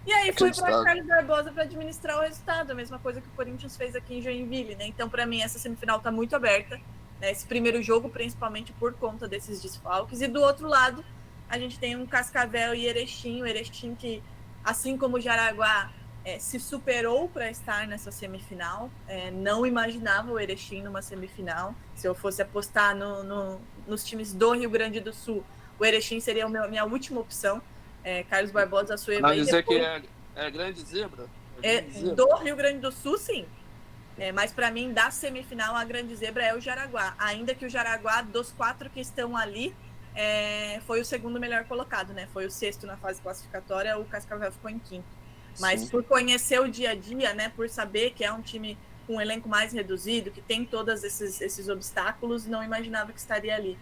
[SPEAKER 2] E aí foi para Carlos Barbosa para administrar o resultado, a mesma coisa que o Corinthians fez aqui em Joinville, né? Então, para mim, essa semifinal está muito aberta, né? Esse primeiro jogo, principalmente por conta desses desfalques. E do outro lado, a gente tem um Cascavel e Erechim, o Erechim que, assim como o Jaraguá, se superou para estar nessa semifinal. Não imaginava o Erechim numa semifinal. Se eu fosse apostar nos times do Rio Grande do Sul, o Erechim seria a minha última opção. Carlos Barbosa, Açueva.
[SPEAKER 3] Não dizer depois... que é grande zebra?
[SPEAKER 2] Do Rio Grande do Sul, sim. Mas para mim, da semifinal, a grande zebra é o Jaraguá. Ainda que o Jaraguá, dos 4 que estão ali, foi o segundo melhor colocado, né? Foi o 6º na fase classificatória, o Cascavel ficou em 5º. Mas sim, por conhecer o dia a dia, né? Por saber que é um time com um elenco mais reduzido, que tem todos esses obstáculos, não imaginava que estaria ali.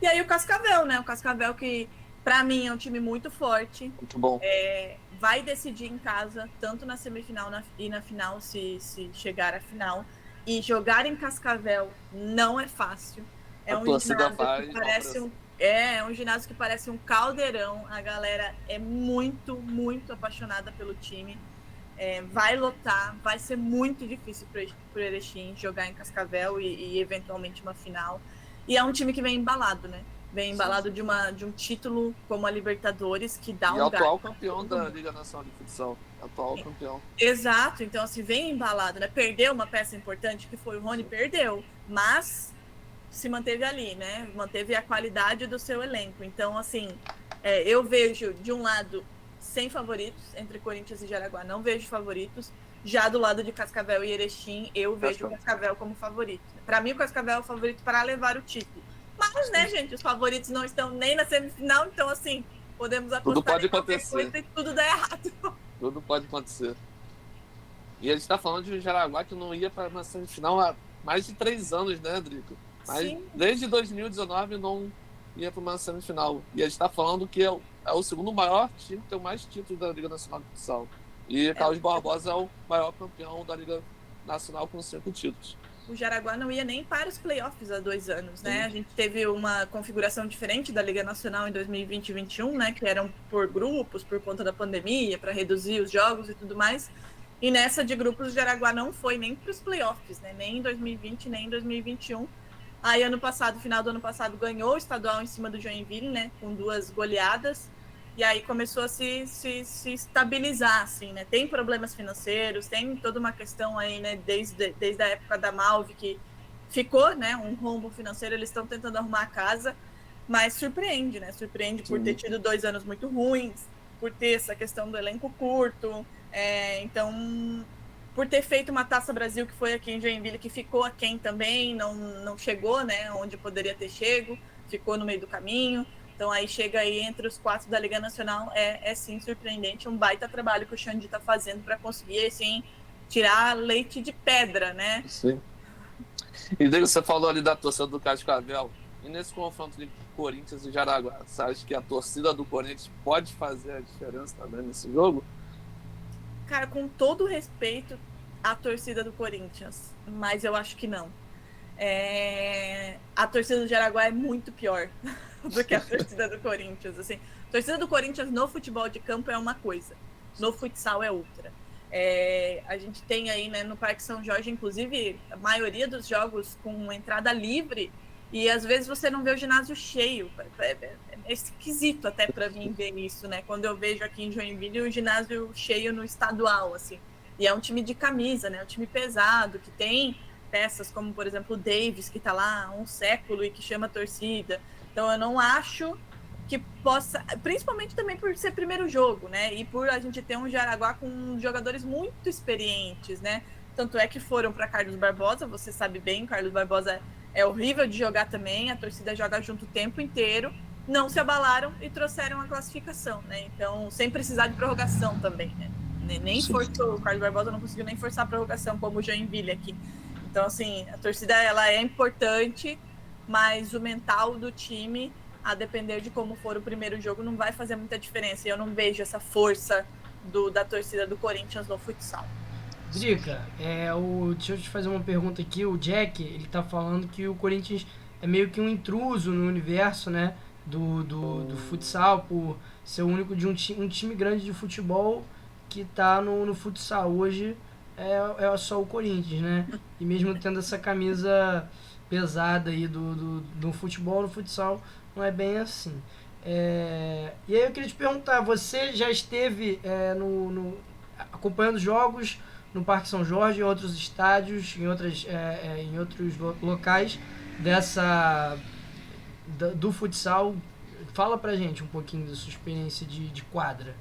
[SPEAKER 2] E aí o Cascavel, né? O Cascavel que, para mim, é um time muito forte.
[SPEAKER 3] Muito bom.
[SPEAKER 2] Vai decidir em casa, tanto na semifinal e na final, se chegar à final. E jogar em Cascavel não é fácil. É um ginásio que parece um ginásio que parece um caldeirão. A galera é muito, muito apaixonada pelo time. Vai lotar, vai ser muito difícil para o Erechim jogar em Cascavel e eventualmente uma final. E é um time que vem embalado, né? Vem embalado de um título como a Libertadores, que dá um gás.
[SPEAKER 3] E atual campeão da Liga Nacional de Futsal. Atual campeão.
[SPEAKER 2] Exato, então assim, vem embalado, né? Perdeu uma peça importante, que foi o Rony, perdeu, mas se manteve ali, né? Manteve a qualidade do seu elenco. Então, assim, eu vejo, de um lado, sem favoritos, entre Corinthians e Jaraguá, não vejo favoritos. Já do lado de Cascavel e Erechim, eu vejo o Cascavel como favorito. Para mim, o Cascavel é o favorito para levar o título. Mas, né, gente, os favoritos não estão nem na semifinal, então, assim, podemos apostar
[SPEAKER 3] tudo pode
[SPEAKER 2] em qualquer
[SPEAKER 3] acontecer.
[SPEAKER 2] coisa e tudo dá errado.
[SPEAKER 3] Tudo pode acontecer. E a gente está falando de um Jaraguá que não ia para uma semifinal há mais de 3 anos, né, Drico? Mas sim, desde 2019 não ia para uma semifinal. E a gente está falando que é o segundo maior time que tem mais títulos da Liga Nacional de Futsal. E Carlos Barbosa é o maior campeão da Liga Nacional com 5 títulos.
[SPEAKER 2] O Jaraguá não ia nem para os playoffs há 2 anos, né? A gente teve uma configuração diferente da Liga Nacional em 2020 e 2021, né? Que eram por grupos, por conta da pandemia, para reduzir os jogos e tudo mais. E nessa de grupos, o Jaraguá não foi nem para os playoffs, né? Nem em 2020, nem em 2021. Aí, final do ano passado, ganhou o estadual em cima do Joinville, né? Com 2 goleadas. E aí começou a se estabilizar, assim, né? Tem problemas financeiros, tem toda uma questão aí, né? Desde a época da Malve, que ficou, né? Um rombo financeiro, eles estão tentando arrumar a casa, mas surpreende, né? Surpreende por ter tido 2 anos muito ruins, por ter essa questão do elenco curto, então, por ter feito uma Taça Brasil que foi aqui em Joinville, que ficou aquém também, não chegou, né? Onde poderia ter chego, ficou no meio do caminho. Então, aí chega aí entre os 4 da Liga Nacional, sim surpreendente, um baita trabalho que o Xande está fazendo para conseguir, assim, tirar leite de pedra, né?
[SPEAKER 3] Sim. E daí você falou ali da torcida do Cascavel, e nesse confronto de Corinthians e Jaraguá, você acha que a torcida do Corinthians pode fazer a diferença também nesse jogo?
[SPEAKER 2] Cara, com todo respeito à torcida do Corinthians, mas eu acho que não. A torcida do Jaraguá é muito pior do que a torcida do Corinthians, assim. A torcida do Corinthians no futebol de campo é uma coisa, no futsal é outra. A gente tem aí, né, no Parque São Jorge, inclusive, a maioria dos jogos com entrada livre, e às vezes você não vê o ginásio cheio. É esquisito até para mim ver isso, né? Quando eu vejo aqui em Joinville o ginásio cheio no estadual, assim. E é um time de camisa, né? Um time pesado, que tem peças como, por exemplo, o Davis, que está lá há um século e que chama a torcida. Então, eu não acho que possa... Principalmente também por ser primeiro jogo, né? E por a gente ter um Jaraguá com jogadores muito experientes, né? Tanto é que foram para Carlos Barbosa, você sabe bem, Carlos Barbosa é horrível de jogar também, a torcida joga junto o tempo inteiro. não se abalaram e trouxeram a classificação, né? Então, sem precisar de prorrogação também, né? Nem forçou, o Carlos Barbosa não conseguiu nem forçar a prorrogação, como o Joinville aqui. Então, assim, a torcida, ela é importante, mas o mental do time, a depender de como for o primeiro jogo, não vai fazer muita diferença. E eu não vejo essa força da torcida do Corinthians no futsal.
[SPEAKER 1] Drica, deixa eu te fazer uma pergunta aqui. O Jack, ele tá falando que o Corinthians é meio que um intruso no universo, né, do futsal, por ser o único de um time grande de futebol que tá no futsal. Hoje é só o Corinthians, né? E mesmo tendo essa camisa pesada aí do futebol, no futsal não é bem assim. E aí eu queria te perguntar, você já esteve acompanhando jogos no Parque São Jorge, em outros estádios, em outros locais do futsal? Fala pra gente um pouquinho da sua experiência de quadra.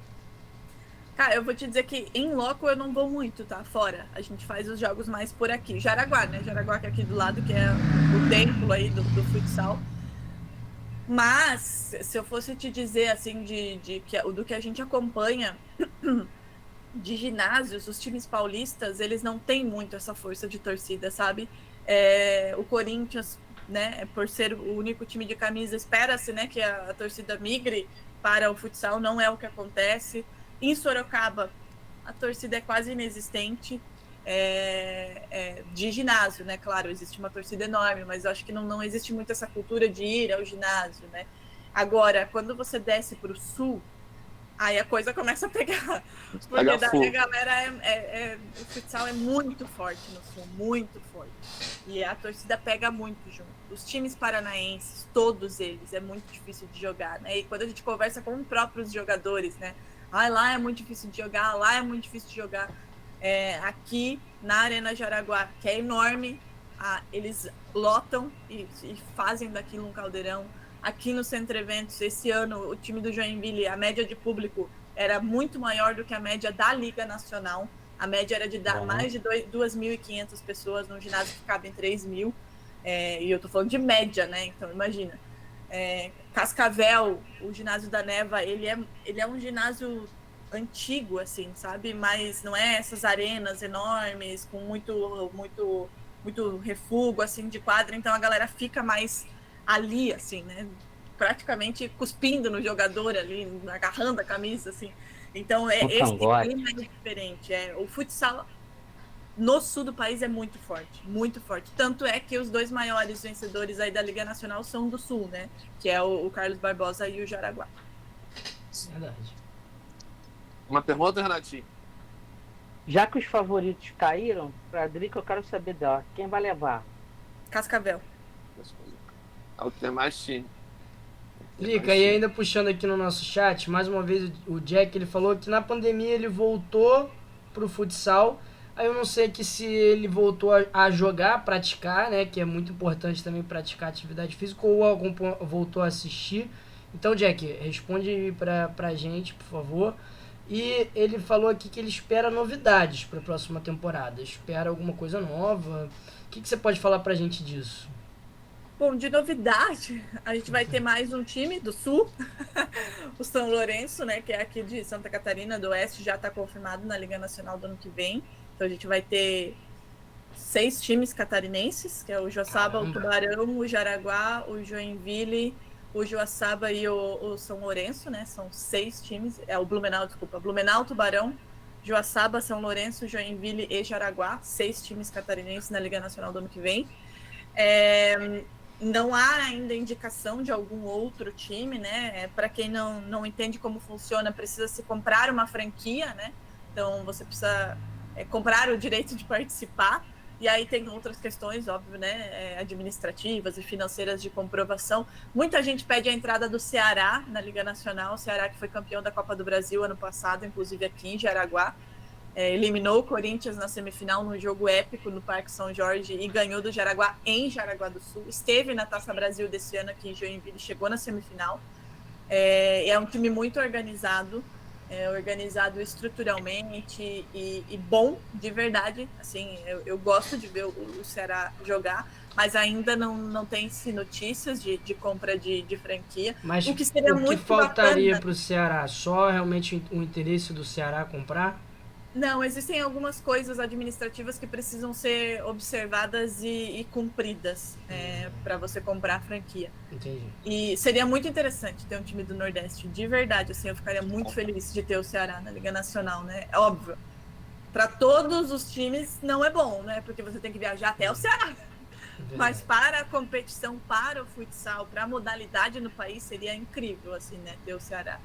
[SPEAKER 2] Cara, eu vou te dizer que em loco eu não vou muito, tá? Fora. A gente faz os jogos mais por aqui. Jaraguá, né? Jaraguá que é aqui do lado, que é o templo aí do futsal. Mas, se eu fosse te dizer, assim, do que a gente acompanha de ginásios, os times paulistas, eles não têm muito essa força de torcida, sabe? O Corinthians, né, por ser o único time de camisa, espera-se, né, que a torcida migre para o futsal, não é o que acontece. Em Sorocaba, a torcida é quase inexistente. De ginásio, né? Claro, existe uma torcida enorme, mas eu acho que não existe muito essa cultura de ir ao ginásio, né? Agora, quando você desce para o sul, aí a coisa começa a pegar. Porque daí a galera o futsal é muito forte no sul, muito forte. E a torcida pega muito junto. Os times paranaenses, todos eles, é muito difícil de jogar, né? E quando a gente conversa com os próprios jogadores, né? Lá é muito difícil de jogar, lá é muito difícil de jogar. Aqui na Arena Jaraguá, que é enorme, eles lotam e fazem daquilo um caldeirão. Aqui no Centro Eventos, esse ano, o time do Joinville, a média de público era muito maior do que a média da Liga Nacional. A média era de dar mais de 2.500 pessoas num ginásio que cabe em 3.000. E eu tô falando de média, né? Então, imagina. Cascavel, o ginásio da Neva, ele é um ginásio antigo, assim, sabe? Mas não é essas arenas enormes, com muito refúgio, assim, de quadra. Então, a galera fica mais ali, assim, né? Praticamente cuspindo no jogador ali, agarrando a camisa, assim. Então, esse clima é diferente. O futsal no sul do país é muito forte, muito forte. Tanto é que os dois maiores vencedores aí da Liga Nacional são do sul, né? Que é o Carlos Barbosa e o Jaraguá.
[SPEAKER 1] Verdade.
[SPEAKER 3] Uma pergunta, Renatinho?
[SPEAKER 4] Já que os favoritos caíram, pra Drica eu quero saber dela. Quem vai levar?
[SPEAKER 2] Cascavel.
[SPEAKER 3] É o que tem mais time.
[SPEAKER 1] Drica, e ainda puxando aqui no nosso chat, mais uma vez o Jack, ele falou que na pandemia ele voltou pro futsal. Aí eu não sei aqui se ele voltou a jogar, praticar, né? Que é muito importante também praticar atividade física, ou voltou a assistir. Então, Jack, responde aí pra gente, por favor. E ele falou aqui que ele espera novidades para a próxima temporada. Espera alguma coisa nova. O que você pode falar pra gente disso?
[SPEAKER 2] Bom, de novidade, a gente vai ter mais um time do Sul, o São Lourenço, né, que é aqui de Santa Catarina do Oeste, já está confirmado na Liga Nacional do ano que vem. Então a gente vai ter 6 times catarinenses, que é o Joaçaba, o Tubarão, o Jaraguá, o Joinville, o Joaçaba e o São Lourenço, né? São 6 times. O Blumenau, desculpa. Blumenau, Tubarão, Joaçaba, São Lourenço, Joinville e Jaraguá. 6 times catarinenses na Liga Nacional do ano que vem. Não há ainda indicação de algum outro time, né? Para quem não entende como funciona, precisa se comprar uma franquia, né? Então você precisa comprar o direito de participar. E aí tem outras questões, óbvio, né? Administrativas e financeiras de comprovação. Muita gente pede a entrada do Ceará na Liga Nacional. O Ceará que foi campeão da Copa do Brasil ano passado, inclusive aqui em Jaraguá. Eliminou o Corinthians na semifinal num jogo épico no Parque São Jorge e ganhou do Jaraguá em Jaraguá do Sul. Esteve na Taça Brasil desse ano aqui em Joinville, chegou na semifinal. É um time muito organizado. organizado estruturalmente e bom de verdade. Assim, eu gosto de ver o Ceará jogar, mas ainda não tem-se notícias de compra de franquia.
[SPEAKER 1] Mas
[SPEAKER 2] o que seria
[SPEAKER 1] o que
[SPEAKER 2] muito
[SPEAKER 1] faltaria
[SPEAKER 2] bacana...
[SPEAKER 1] para o Ceará? Só realmente o interesse do Ceará comprar?
[SPEAKER 2] Não, existem algumas coisas administrativas que precisam ser observadas e cumpridas para você comprar a franquia.
[SPEAKER 1] Entendi.
[SPEAKER 2] E seria muito interessante ter um time do Nordeste, de verdade. Assim, eu ficaria muito feliz de ter o Ceará na Liga Nacional, né? É óbvio. Para todos os times não é bom, né? Porque você tem que viajar até o Ceará. Mas para a competição, para o futsal, para a modalidade no país, seria incrível, assim, né? Ter o Ceará.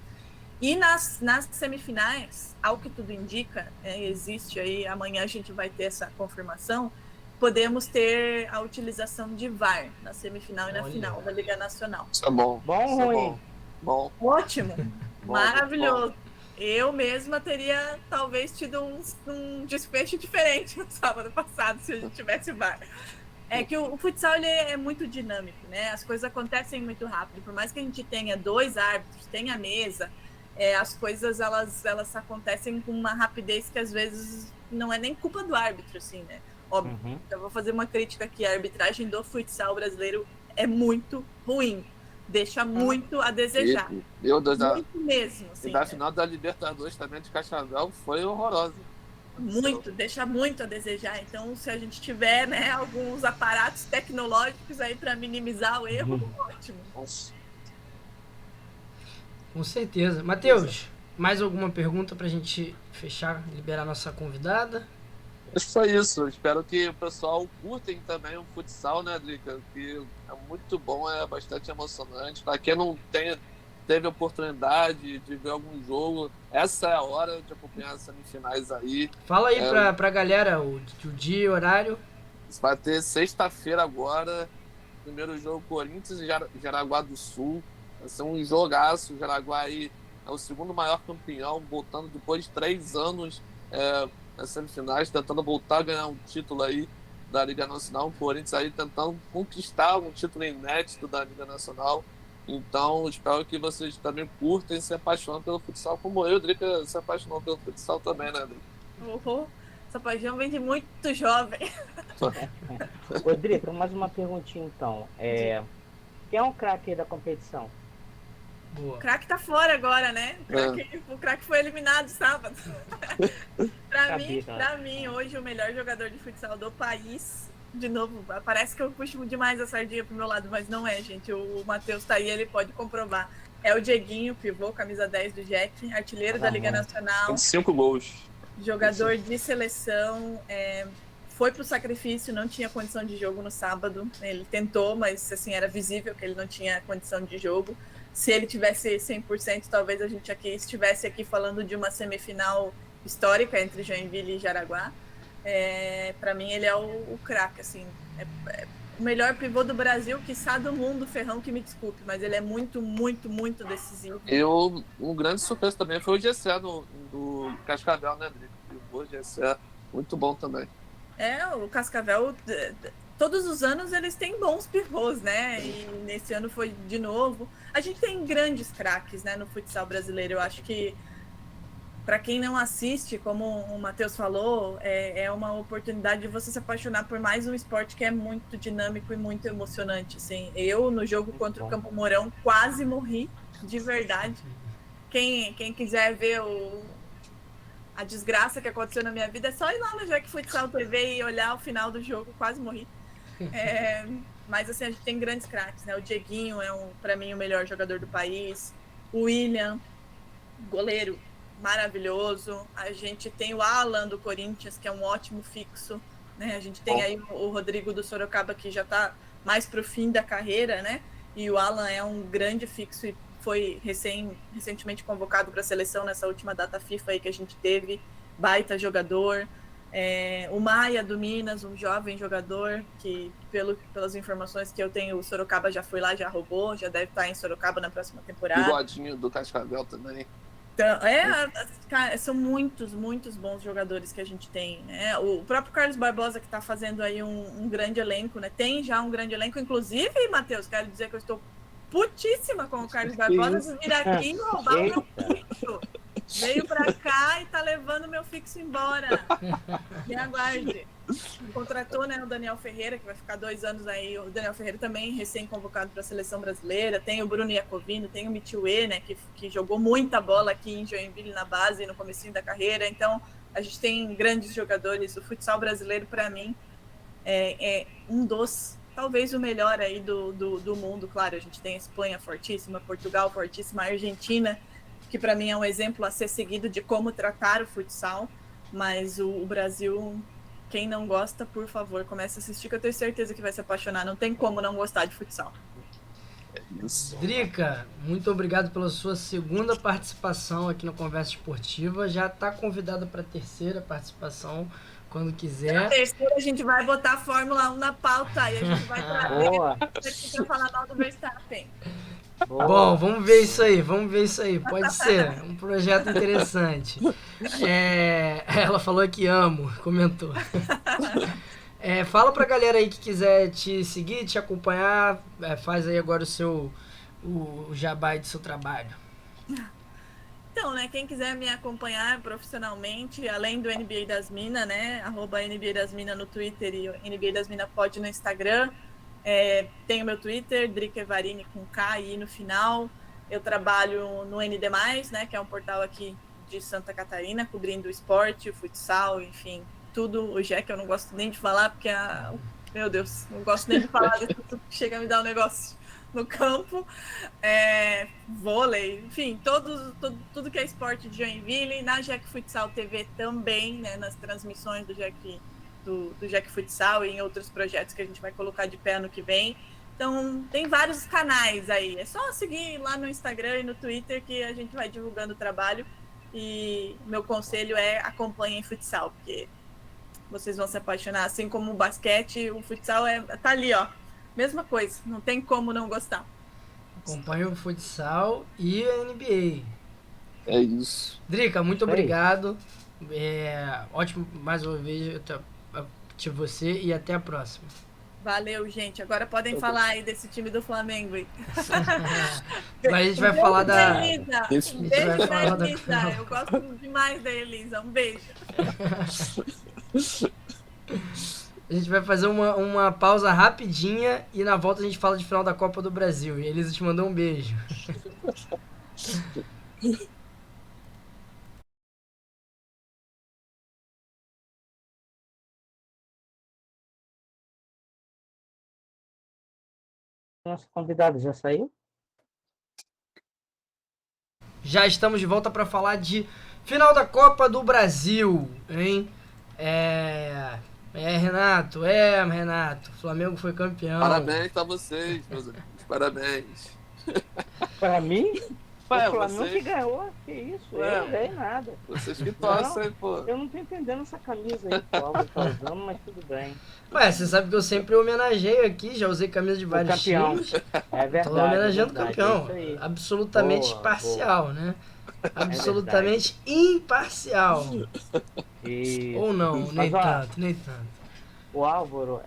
[SPEAKER 2] E nas semifinais, ao que tudo indica, existe aí, amanhã a gente vai ter essa confirmação, podemos ter a utilização de VAR na semifinal e na final da Liga Nacional.
[SPEAKER 3] Isso é bom.
[SPEAKER 4] Bom ou ruim?
[SPEAKER 3] Bom.
[SPEAKER 2] Ótimo.
[SPEAKER 3] Bom,
[SPEAKER 2] Maravilhoso.
[SPEAKER 3] bom.
[SPEAKER 2] Eu mesma teria talvez tido um desfecho diferente no sábado passado se a gente tivesse VAR. É que o futsal ele é muito dinâmico, né? As coisas acontecem muito rápido. Por mais que a gente tenha 2 árbitros, tenha mesa, as coisas elas acontecem com uma rapidez que às vezes não é nem culpa do árbitro, assim, né? Óbvio. Eu vou fazer uma crítica aqui. A arbitragem do futsal brasileiro é muito ruim. Deixa muito a desejar.
[SPEAKER 3] Meu Deus,
[SPEAKER 2] muito mesmo. Assim,
[SPEAKER 3] e da final da Libertadores também de Cascavel foi horrorosa.
[SPEAKER 2] Muito, deixa muito a desejar. Então, se a gente tiver, né, alguns aparatos tecnológicos aí para minimizar o erro, ótimo.
[SPEAKER 3] Nossa.
[SPEAKER 1] Com certeza. Matheus, mais alguma pergunta para a gente fechar, liberar nossa convidada?
[SPEAKER 3] Acho que foi isso. Espero que o pessoal curtem também o futsal, né, Drica? Que é muito bom, é bastante emocionante. Para quem não teve oportunidade de ver algum jogo, essa é a hora de acompanhar as semifinais aí.
[SPEAKER 1] Fala aí pra galera o dia e horário.
[SPEAKER 3] Vai ter sexta-feira agora, primeiro jogo Corinthians e Jaraguá do Sul. Vai ser um jogaço. O Jaraguá aí é o segundo maior campeão, voltando depois de 3 anos nas semifinais, tentando voltar a ganhar um título aí da Liga Nacional. O Corinthians aí tentando conquistar um título inédito da Liga Nacional. Então, espero que vocês também curtem e se apaixonem pelo futsal, como eu, Drica, se apaixonou pelo futsal também, né, Drica?
[SPEAKER 2] Essa paixão vem de muito jovem.
[SPEAKER 4] Ô, Drica, mais uma perguntinha então. Quem é um craque aí da competição?
[SPEAKER 1] Boa.
[SPEAKER 2] O craque tá fora agora, né? O craque foi eliminado sábado. Pra mim, hoje, o melhor jogador de futsal do país, de novo, parece que eu puxo demais a sardinha pro meu lado, mas não é, gente. O Matheus tá aí, ele pode comprovar. É o Dieguinho, pivô, camisa 10 do Jack, artilheiro da Liga Nacional.
[SPEAKER 3] 5 gols.
[SPEAKER 2] Jogador de seleção, foi pro sacrifício, não tinha condição de jogo no sábado. Ele tentou, mas assim, era visível que ele não tinha condição de jogo. Se ele tivesse 100%, talvez a gente estivesse aqui falando de uma semifinal histórica entre Joinville e Jaraguá. Para mim, ele é o craque, assim. O melhor pivô do Brasil, quiçá do mundo, Ferrão, que me desculpe, mas ele é muito, muito, muito decisivo.
[SPEAKER 3] E um grande surpresa também foi o Gessé do Cascavel, né, Drico? O Gessé, muito bom também.
[SPEAKER 2] O Cascavel, todos os anos eles têm bons pivôs, né? E nesse ano foi de novo. A gente tem grandes craques, né, no futsal brasileiro. Eu acho que para quem não assiste, como o Matheus falou, é uma oportunidade de você se apaixonar por mais um esporte que é muito dinâmico e muito emocionante. Assim, eu, no jogo contra o Campo Mourão, quase morri, de verdade. Quem quiser ver a desgraça que aconteceu na minha vida, é só ir lá no Jack Futsal TV e olhar o final do jogo, quase morri. Mas assim, a gente tem grandes craques, né? O Dieguinho é, para mim, o melhor jogador do país. O William, goleiro, maravilhoso. A gente tem o Alan do Corinthians, que é um ótimo fixo, né? A gente tem aí o Rodrigo do Sorocaba, que já está mais para o fim da carreira, né? E o Alan é um grande fixo e foi recentemente convocado para a seleção nessa última data FIFA aí que a gente teve. Baita jogador. O Maia do Minas, um jovem jogador que, pelas informações que eu tenho, o Sorocaba já foi lá, já roubou, já deve estar em Sorocaba na próxima temporada.
[SPEAKER 3] Bigodinho do Cascavel também.
[SPEAKER 2] Então, são muitos, muitos bons jogadores que a gente tem, né? O próprio Carlos Barbosa, que está fazendo aí um grande elenco, né? Tem já um grande elenco. Inclusive, Matheus, quero dizer que eu estou putíssima com o Carlos Barbosa de vir aqui e roubar o meu puto. Veio pra cá e tá levando meu fixo embora. Me aguarde. Contratou, né, o Daniel Ferreira, que vai ficar 2 anos aí. O Daniel Ferreira também recém-convocado para a seleção brasileira. Tem o Bruno Iacovino, tem o Michue, né, que jogou muita bola aqui em Joinville na base, no comecinho da carreira. Então, a gente tem grandes jogadores. O futsal brasileiro, para mim, é um dos, talvez o melhor aí do mundo. Claro, a gente tem a Espanha fortíssima, Portugal fortíssima, a Argentina, que para mim é um exemplo a ser seguido de como tratar o futsal. Mas o Brasil... Quem não gosta, por favor, comece a assistir, que eu tenho certeza que vai se apaixonar. Não tem como não gostar de futsal.
[SPEAKER 3] Isso.
[SPEAKER 1] Drica, muito obrigado pela sua segunda participação aqui no Conversa Esportiva. Já está convidada para a terceira participação, quando quiser.
[SPEAKER 2] Na terceira, a gente vai botar a Fórmula 1 na pauta e a gente vai trazer aqui para falar mal do Verstappen.
[SPEAKER 4] Boa.
[SPEAKER 1] Bom, vamos ver isso aí, pode ser, um projeto interessante. Ela falou que amo, comentou. Fala pra galera aí que quiser te seguir, te acompanhar, faz aí agora o jabá do seu trabalho.
[SPEAKER 2] Então, né, quem quiser me acompanhar profissionalmente, além do NBA das Minas, né, @NBA das Minas no Twitter e NBA das Minas pode no Instagram. Tem o meu Twitter, Drica Evarini com K e no final. Eu trabalho no ND+, né, que é um portal aqui de Santa Catarina, cobrindo o esporte, o futsal, enfim, tudo. O Jack eu não gosto nem de falar, porque, meu Deus, não gosto nem de falar disso, tudo que chega a me dar um negócio no campo. Vôlei, enfim, tudo que é esporte de Joinville. Na Jack Futsal TV também, né, nas transmissões do Jack Futsal e em outros projetos que a gente vai colocar de pé ano que vem. Então, tem vários canais aí. É só seguir lá no Instagram e no Twitter que a gente vai divulgando o trabalho. E meu conselho é acompanhem futsal, porque vocês vão se apaixonar. Assim como o basquete, o futsal tá ali, ó. Mesma coisa, não tem como não gostar.
[SPEAKER 1] Acompanhe o futsal e a NBA.
[SPEAKER 3] É isso.
[SPEAKER 1] Drica, muito obrigado. Ótimo mais uma vez de você e até a próxima.
[SPEAKER 2] Valeu, gente. Agora podem falar aí desse time do Flamengo.
[SPEAKER 1] Mas a gente vai falar da...
[SPEAKER 2] Elisa. Um beijo pra Elisa. Eu gosto demais da Elisa. Um beijo.
[SPEAKER 1] A gente vai fazer uma pausa rapidinha e na volta a gente fala de final da Copa do Brasil. E a Elisa te mandou um beijo.
[SPEAKER 4] Nosso convidado já saiu?
[SPEAKER 1] Já estamos de volta para falar de final da Copa do Brasil, hein? Renato, o Flamengo foi campeão.
[SPEAKER 3] Parabéns pra vocês, meus amigos. Parabéns.
[SPEAKER 4] Para mim?
[SPEAKER 3] Ué,
[SPEAKER 4] O Flamengo
[SPEAKER 3] vocês-
[SPEAKER 4] que ganhou, que isso?
[SPEAKER 3] Ué.
[SPEAKER 4] Eu não ganhei nada.
[SPEAKER 3] Vocês que torcem, pô.
[SPEAKER 4] Eu não tô entendendo essa camisa aí que o Álvaro tá usando, mas tudo bem.
[SPEAKER 1] Ué, você sabe que eu sempre homenageio aqui, já usei camisa de vários
[SPEAKER 4] campeão.
[SPEAKER 1] times.
[SPEAKER 4] É verdade.
[SPEAKER 1] Tô homenageando o
[SPEAKER 4] é verdade,
[SPEAKER 1] campeão.
[SPEAKER 4] é isso aí.
[SPEAKER 1] Absolutamente
[SPEAKER 4] Boa,
[SPEAKER 1] parcial, né? Absolutamente imparcial.
[SPEAKER 4] Isso.
[SPEAKER 1] Ou não,
[SPEAKER 4] Mas,
[SPEAKER 1] nem
[SPEAKER 4] ó,
[SPEAKER 1] tanto, nem tanto.
[SPEAKER 4] O Álvaro,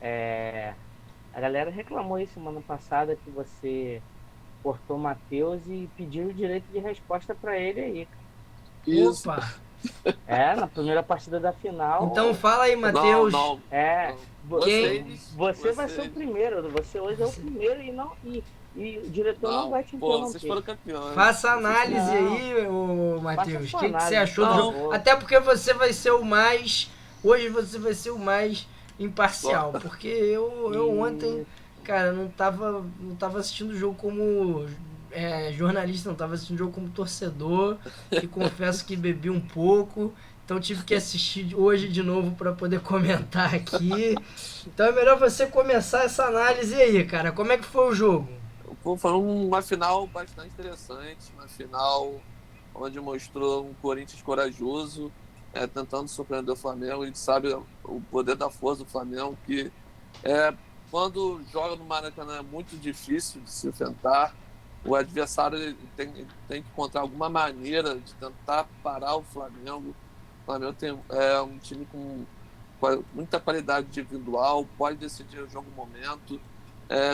[SPEAKER 4] a galera reclamou aí semana passada que você cortou o Matheus e pediu o direito de resposta pra ele aí.
[SPEAKER 3] Isso.
[SPEAKER 1] Opa!
[SPEAKER 4] Na primeira partida da final.
[SPEAKER 1] Então fala aí, Matheus.
[SPEAKER 3] Não.
[SPEAKER 4] Você vai ser o primeiro. Você hoje é o primeiro e o diretor não vai te
[SPEAKER 3] Pô, vocês
[SPEAKER 4] interromper.
[SPEAKER 3] foram campeões.
[SPEAKER 1] Faça análise
[SPEAKER 4] Não.
[SPEAKER 1] aí, ô Matheus.
[SPEAKER 4] Faça
[SPEAKER 1] O
[SPEAKER 4] sua
[SPEAKER 1] que você
[SPEAKER 4] análise,
[SPEAKER 1] achou do
[SPEAKER 3] por
[SPEAKER 1] jogo?
[SPEAKER 4] favor.
[SPEAKER 1] Até porque você vai ser o mais. Hoje você vai ser o mais imparcial. Porque eu ontem, cara, não tava assistindo o jogo como jornalista, não tava assistindo o jogo como torcedor. E confesso que bebi um pouco. Então tive que assistir hoje de novo para poder comentar aqui. Então é melhor você começar essa análise aí, cara. Como é que foi o jogo?
[SPEAKER 3] Foi uma final bastante interessante, uma final onde mostrou um Corinthians corajoso, tentando surpreender o Flamengo. A gente sabe o poder da força do Flamengo, que quando joga no Maracanã é muito difícil de se enfrentar. O adversário tem que encontrar alguma maneira de tentar parar o Flamengo. O Flamengo tem um time com muita qualidade individual, pode decidir o jogo no momento.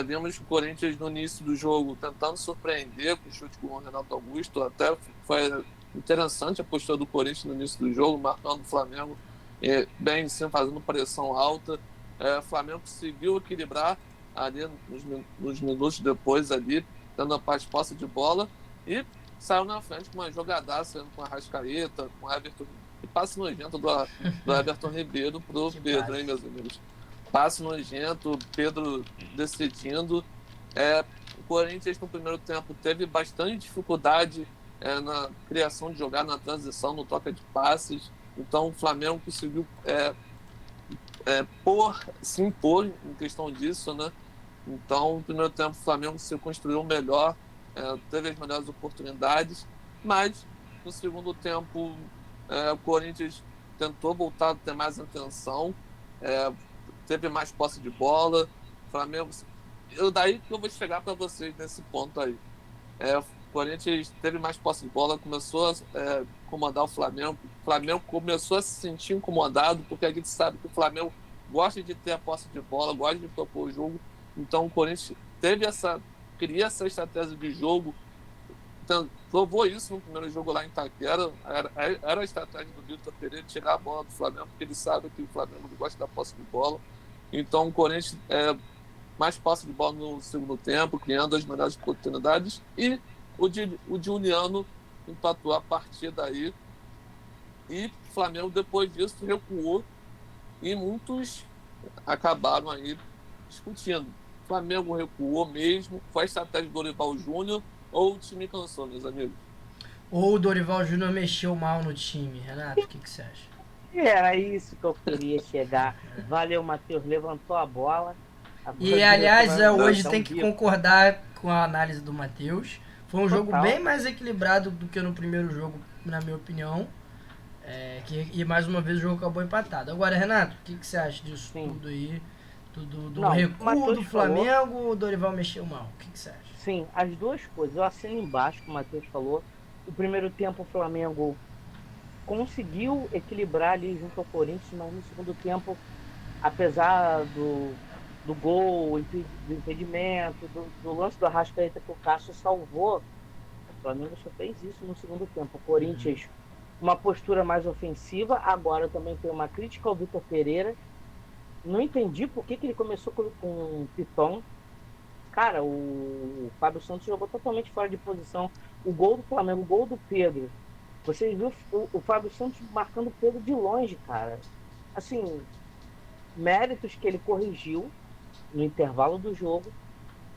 [SPEAKER 3] Vimos o Corinthians no início do jogo tentando surpreender com o chute com o Renato Augusto, até foi interessante a postura do Corinthians no início do jogo, marcando o Flamengo bem em cima, fazendo pressão alta. O Flamengo conseguiu equilibrar ali nos minutos depois ali, dando a posse de bola, e saiu na frente com uma jogadaça com a Arrascaeta, com o Everton, e passe nojento do Everton Ribeiro pro Pedro, hein, meus amigos? Passe nojento, Pedro decidindo. O Corinthians no primeiro tempo teve bastante dificuldade na criação de jogada, na transição, no troca de passes. Então o Flamengo conseguiu se impor em questão disso, né? Então no primeiro tempo o Flamengo se construiu melhor, teve as melhores oportunidades, mas no segundo tempo o Corinthians tentou voltar a ter mais atenção, teve mais posse de bola. O Flamengo, daí que eu vou chegar para vocês nesse ponto aí. O Corinthians teve mais posse de bola, começou a incomodar o Flamengo. O Flamengo começou a se sentir incomodado, porque a gente sabe que o Flamengo gosta de ter a posse de bola, gosta de propor o jogo. Então o Corinthians queria essa estratégia de jogo, então, provou isso no primeiro jogo lá em Itaquera. Era a estratégia do Vitor Pereira tirar a bola do Flamengo, porque ele sabe que o Flamengo gosta da posse de bola. Então o Corinthians mais posse de bola no segundo tempo, criando as melhores oportunidades, e o Giuliano empatou a partida aí, e o Flamengo depois disso recuou, e muitos acabaram aí discutindo. O Flamengo recuou mesmo, foi a estratégia do Dorival Júnior, ou o time cansou, meus amigos?
[SPEAKER 1] Ou o Dorival Júnior mexeu mal no time, Renato, o que você acha?
[SPEAKER 4] Era isso que eu queria chegar. Valeu, Matheus, levantou a bola.
[SPEAKER 1] E aliás, hoje tem que concordar com a análise do Matheus. Foi um jogo bem mais equilibrado do que no primeiro jogo, na minha opinião. E mais uma vez o jogo acabou empatado. Agora, Renato, o que você acha disso tudo aí? Do recuo do Flamengo, o Dorival mexeu mal. O que você acha?
[SPEAKER 4] Sim, as duas coisas. Eu assino embaixo, como o Matheus falou. O primeiro tempo o Flamengo conseguiu equilibrar ali junto ao Corinthians, mas no segundo tempo, apesar do gol, do impedimento, do lance do Arrascaeta que o Cássio salvou, o Flamengo só fez isso no segundo tempo. O Corinthians, uma postura mais ofensiva. Agora também tem uma crítica ao Vitor Pereira. Não entendi por que ele começou com o Piton. Cara, o Fábio Santos jogou totalmente fora de posição. O gol do Flamengo, o gol do Pedro. Vocês viram o Fábio Santos marcando o Pedro de longe, cara. Assim, méritos que ele corrigiu no intervalo do jogo.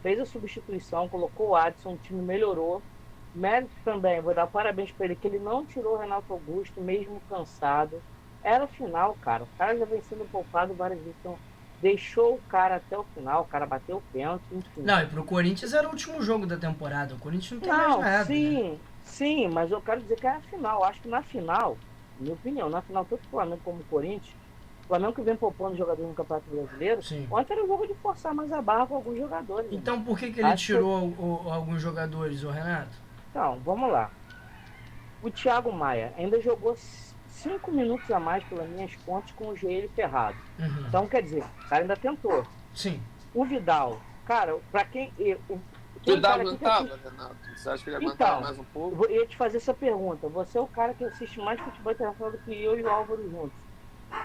[SPEAKER 4] Fez a substituição, colocou o Adson, o time melhorou. Mérito também, vou dar parabéns para ele, que ele não tirou o Renato Augusto, mesmo cansado. Era final, cara. O cara já vem sendo poupado várias vezes. Então, deixou o cara até o final, o cara bateu o pênalti, enfim.
[SPEAKER 1] Não, e pro Corinthians era o último jogo da temporada. O Corinthians não tem mais nada.
[SPEAKER 4] Sim, mas eu quero dizer que é a final. Acho que na final, minha opinião, na final, tanto o Flamengo como o Corinthians, o Flamengo que vem poupando jogadores no Campeonato Brasileiro, ontem era o jogo de forçar mais a barra com alguns jogadores.
[SPEAKER 1] Então por que ele tirou alguns jogadores, o Renato?
[SPEAKER 4] Então, vamos lá. O Thiago Maia ainda jogou 5 minutos a mais, pelas minhas contas, com o joelho ferrado. Então, quer dizer, o cara ainda tentou.
[SPEAKER 1] Sim.
[SPEAKER 4] O Vidal, cara, pra quem...
[SPEAKER 3] O Vidal aguentava, Renato? Você acha que ele aguentava mais um pouco?
[SPEAKER 4] Eu ia te fazer essa pergunta. Você é o cara que assiste mais futebol internacional do que eu e o Álvaro juntos.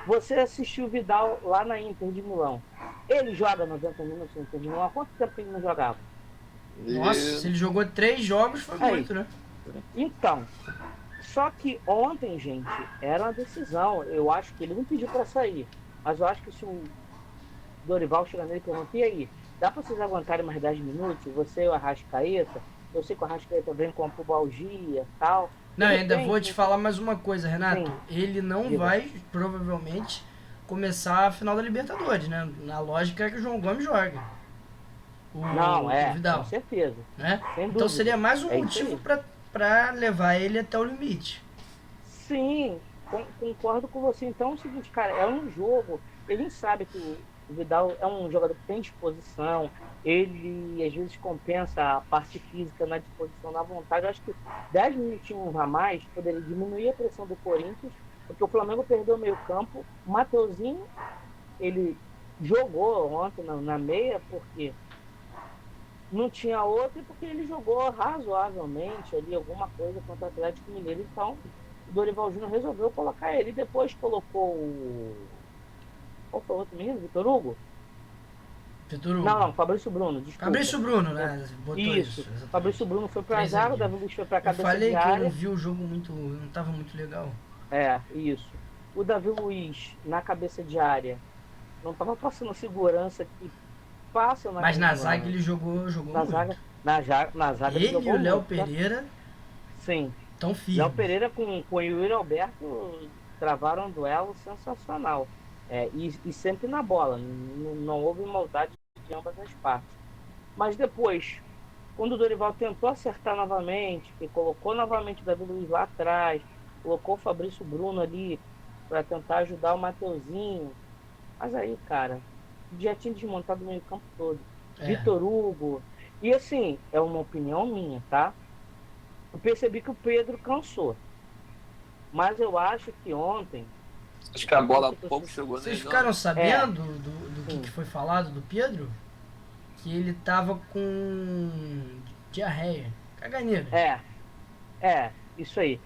[SPEAKER 4] Você assistiu o Vidal lá na Inter de Milão. Ele joga 90 minutos no Inter de Milão? Há quanto tempo ele não jogava?
[SPEAKER 1] Nossa, se ele jogou 3 jogos, foi muito, né?
[SPEAKER 4] Então, só que ontem, gente, era uma decisão. Eu acho que ele não pediu pra sair. Mas eu acho que se o Dorival chegar nele e perguntar, e aí, dá pra vocês aguentarem mais 10 minutos? Você e o Arrascaeta? Eu sei que o Arrascaeta vem com a pubalgia e tal.
[SPEAKER 1] Não, ainda vou te falar mais uma coisa, Renato. Sim. Ele não vai, provavelmente, começar a final da Libertadores, né? Na lógica é que o João Gomes joga. O Vidal.
[SPEAKER 4] Com certeza.
[SPEAKER 1] Né? Então seria mais um motivo para levar ele até o limite.
[SPEAKER 4] Sim, concordo com você. Então é o seguinte, cara, é um jogo. Ele sabe que o Vidal é um jogador que tem disposição. Ele às vezes compensa a parte física na disposição, na vontade. Eu acho que 10 minutinhos a mais poderia diminuir a pressão do Corinthians, porque o Flamengo perdeu o meio campo. O Mateuzinho, ele jogou ontem na meia, porque não tinha outro, porque ele jogou razoavelmente ali alguma coisa contra o Atlético Mineiro. Então, o Dorival Júnior resolveu colocar ele. Depois colocou o. Qual foi o outro menino? Vitor Hugo?
[SPEAKER 1] Vitor Hugo.
[SPEAKER 4] Não, Fabrício Bruno, desculpa.
[SPEAKER 1] Fabrício Bruno, né? Botou
[SPEAKER 4] Isso.
[SPEAKER 1] exatamente.
[SPEAKER 4] Fabrício Bruno foi pra
[SPEAKER 1] Três
[SPEAKER 4] zaga, o
[SPEAKER 1] zagueiros.
[SPEAKER 4] Davi Luiz foi pra
[SPEAKER 1] Eu
[SPEAKER 4] cabeça
[SPEAKER 1] falei
[SPEAKER 4] de
[SPEAKER 1] que eu
[SPEAKER 4] área.
[SPEAKER 1] não vi o jogo muito. Não tava muito legal.
[SPEAKER 4] Isso. O Davi Luiz na cabeça de área não tava passando segurança que passa
[SPEAKER 1] Mas na zaga ele jogou
[SPEAKER 4] na
[SPEAKER 1] muito.
[SPEAKER 4] zaga. Na zaga
[SPEAKER 1] Ele
[SPEAKER 4] jogou
[SPEAKER 1] e o Léo
[SPEAKER 4] muito, tá?
[SPEAKER 1] Pereira
[SPEAKER 4] Sim.
[SPEAKER 1] tão
[SPEAKER 4] Léo
[SPEAKER 1] firmes.
[SPEAKER 4] Pereira com o Yuri Alberto travaram um duelo sensacional. E sempre na bola. Não houve maldade de ambas as partes. Mas depois, quando o Dorival tentou acertar novamente, que colocou novamente o Davi Luiz lá atrás, colocou o Fabrício Bruno ali para tentar ajudar o Mateuzinho. Mas aí, cara, já tinha desmontado o meio campo todo. Vitor Hugo. E assim, é uma opinião minha, tá? Eu percebi que o Pedro cansou. Mas eu acho que ontem...
[SPEAKER 3] Acho que a bola pouco chegou nele.
[SPEAKER 1] Vocês ficaram sabendo do que foi falado do Pedro? Que ele tava com diarreia, caganeira.
[SPEAKER 4] Isso aí.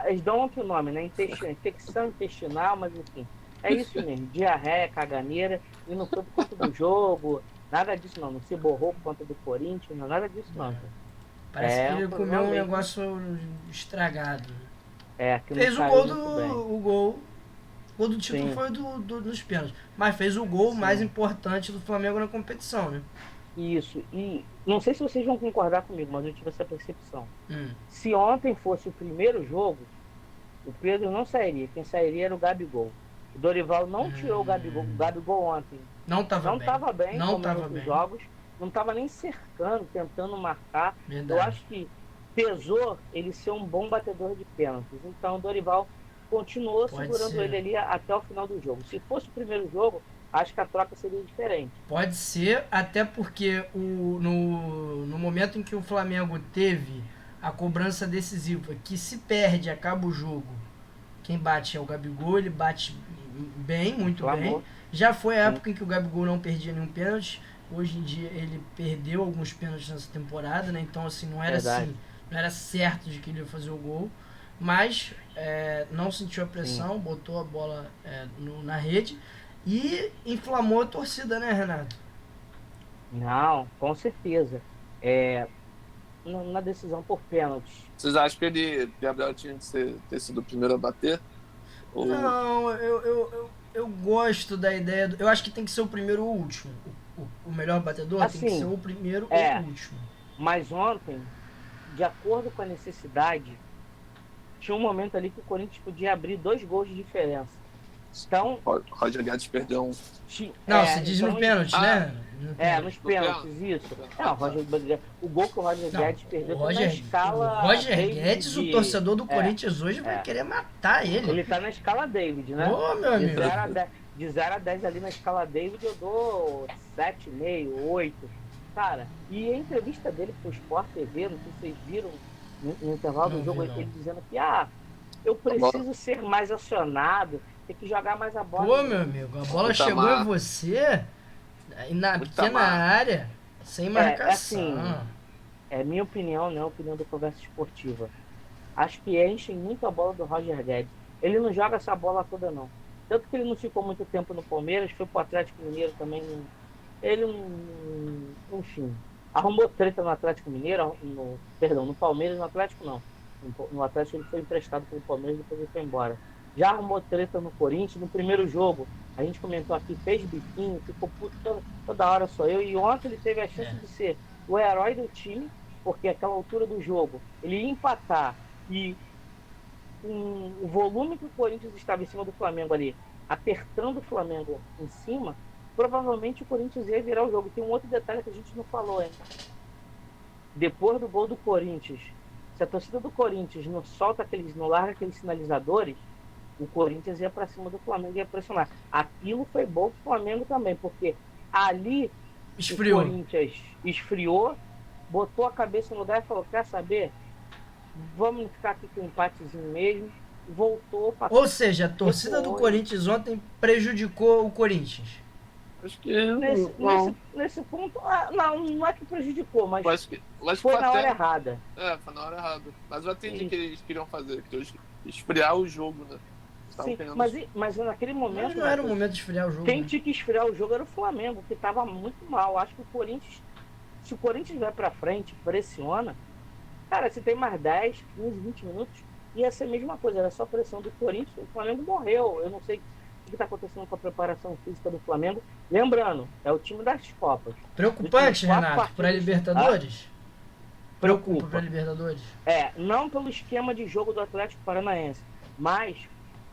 [SPEAKER 4] Eles dão outro nome, né? Infecção intestinal, mas enfim. É isso mesmo, diarreia, caganeira, e não foi por conta do jogo, nada disso não se borrou por conta do Corinthians, não, nada disso não.
[SPEAKER 1] Parece que ele comeu um negócio estragado.
[SPEAKER 4] Que
[SPEAKER 1] fez
[SPEAKER 4] não
[SPEAKER 1] o gol
[SPEAKER 4] do...
[SPEAKER 1] o gol do título. Sim. Foi dos pênaltis, mas fez o gol mais importante do Flamengo na competição, né?
[SPEAKER 4] Isso, e não sei se vocês vão concordar comigo, mas eu tive essa percepção. Se ontem fosse o primeiro jogo, o Pedro não sairia, quem sairia era o Gabigol. O Dorival não tirou o Gabigol ontem. Não estava bem nos jogos, não estava nem cercando, tentando marcar.
[SPEAKER 1] Verdade.
[SPEAKER 4] Eu acho que pesou ele ser um bom batedor de pênaltis. Então o Dorival continuou segurando ele ali até o final do jogo. Se fosse o primeiro jogo, acho que a troca seria diferente.
[SPEAKER 1] Pode ser, até porque no momento em que o Flamengo teve a cobrança decisiva, que se perde, acaba o jogo, quem bate é o Gabigol, ele bate bem, muito bem. Já foi a época em que o Gabigol não perdia nenhum pênalti. Hoje em dia ele perdeu alguns pênaltis nessa temporada, né? Então assim, não era certo de que ele ia fazer o gol. Mas não sentiu a pressão, botou a bola na rede e inflamou a torcida, né, Renato?
[SPEAKER 4] Não, com certeza. Na decisão por pênalti.
[SPEAKER 3] Vocês acham que Gabriel tinha que ter sido o primeiro a bater? Ou...
[SPEAKER 1] Não, eu gosto da ideia. Eu acho que tem que ser o primeiro ou o último. O melhor batedor
[SPEAKER 4] assim,
[SPEAKER 1] tem que ser o primeiro ou o último.
[SPEAKER 4] Mas ontem, de acordo com a necessidade, tinha um momento ali que o Corinthians podia abrir 2 gols de diferença. Então,
[SPEAKER 3] Roger Guedes perdeu um.
[SPEAKER 1] Não, você diz no pênalti, né?
[SPEAKER 4] Nos pênaltis, isso. O gol que o Roger Guedes perdeu foi na escala.
[SPEAKER 1] O Roger Guedes, o torcedor do Corinthians hoje vai querer matar ele.
[SPEAKER 4] Ele tá na escala David, né?
[SPEAKER 1] Ô, meu amigo.
[SPEAKER 4] De 0 a 10 ali na escala David, eu dou 7,5, 8. Cara, e a entrevista dele pro Sport TV, não sei se vocês viram no intervalo do jogo, ele dizendo que eu preciso ser mais acionado, tem que jogar mais a bola.
[SPEAKER 1] Pô, meu amigo, a bola chegou em você na pequena área, sem marcação.
[SPEAKER 4] É minha opinião, né? A opinião do Conversa Esportiva. Acho que enchem muito a bola do Roger Guedes. Ele não joga essa bola toda, não. Tanto que ele não ficou muito tempo no Palmeiras, foi pro Atlético Mineiro também. Ele, enfim, arrumou treta no Atlético Mineiro, no Palmeiras, no Atlético não. No Atlético ele foi emprestado pelo Palmeiras e depois ele foi embora. Já arrumou treta no Corinthians, no primeiro jogo, a gente comentou aqui, fez biquinho, ficou puto toda hora sou eu, e ontem ele teve a chance de ser o herói do time, porque aquela altura do jogo, ele ia empatar, e o volume que o Corinthians estava em cima do Flamengo ali, apertando o Flamengo em cima, provavelmente o Corinthians ia virar o jogo. Tem um outro detalhe que a gente não falou ainda. Depois do gol do Corinthians, se a torcida do Corinthians não larga aqueles sinalizadores, o Corinthians ia para cima do Flamengo e ia pressionar. Aquilo foi bom pro Flamengo também, porque ali
[SPEAKER 1] esfriou.
[SPEAKER 4] O Corinthians esfriou, botou a cabeça no lugar e falou, quer saber? Vamos ficar aqui com um empatezinho mesmo. Voltou.
[SPEAKER 1] Ou seja, a torcida do Corinthians ontem prejudicou o Corinthians.
[SPEAKER 3] Acho que
[SPEAKER 4] Nesse ponto, não é que prejudicou, mas
[SPEAKER 3] acho que
[SPEAKER 4] foi na hora
[SPEAKER 3] até,
[SPEAKER 4] errada.
[SPEAKER 3] foi na hora errada. Mas eu entendi o
[SPEAKER 4] Isso.
[SPEAKER 3] que eles queriam fazer, esfriar o jogo, né? Estavam
[SPEAKER 4] Sim,
[SPEAKER 3] querendo.
[SPEAKER 4] mas naquele
[SPEAKER 1] Mas
[SPEAKER 4] momento,
[SPEAKER 1] não era o
[SPEAKER 4] Matheus,
[SPEAKER 1] momento de esfriar o jogo,
[SPEAKER 4] quem
[SPEAKER 1] né?
[SPEAKER 4] tinha que esfriar o jogo era o Flamengo, que estava muito mal. Acho que o Corinthians, se o Corinthians vai para frente, pressiona, cara, se tem mais 10, 15, 20 minutos, ia ser a mesma coisa, era só pressão do Corinthians, o Flamengo morreu. Eu não sei o que está acontecendo com a preparação física do Flamengo. Lembrando, é o time das Copas.
[SPEAKER 1] Preocupante,
[SPEAKER 4] Últimas 4
[SPEAKER 1] Renato, para
[SPEAKER 4] partidas.
[SPEAKER 1] Libertadores? Preocupa para
[SPEAKER 4] Preocupa.
[SPEAKER 1] Libertadores?
[SPEAKER 4] Não pelo esquema de jogo do Atlético Paranaense, mas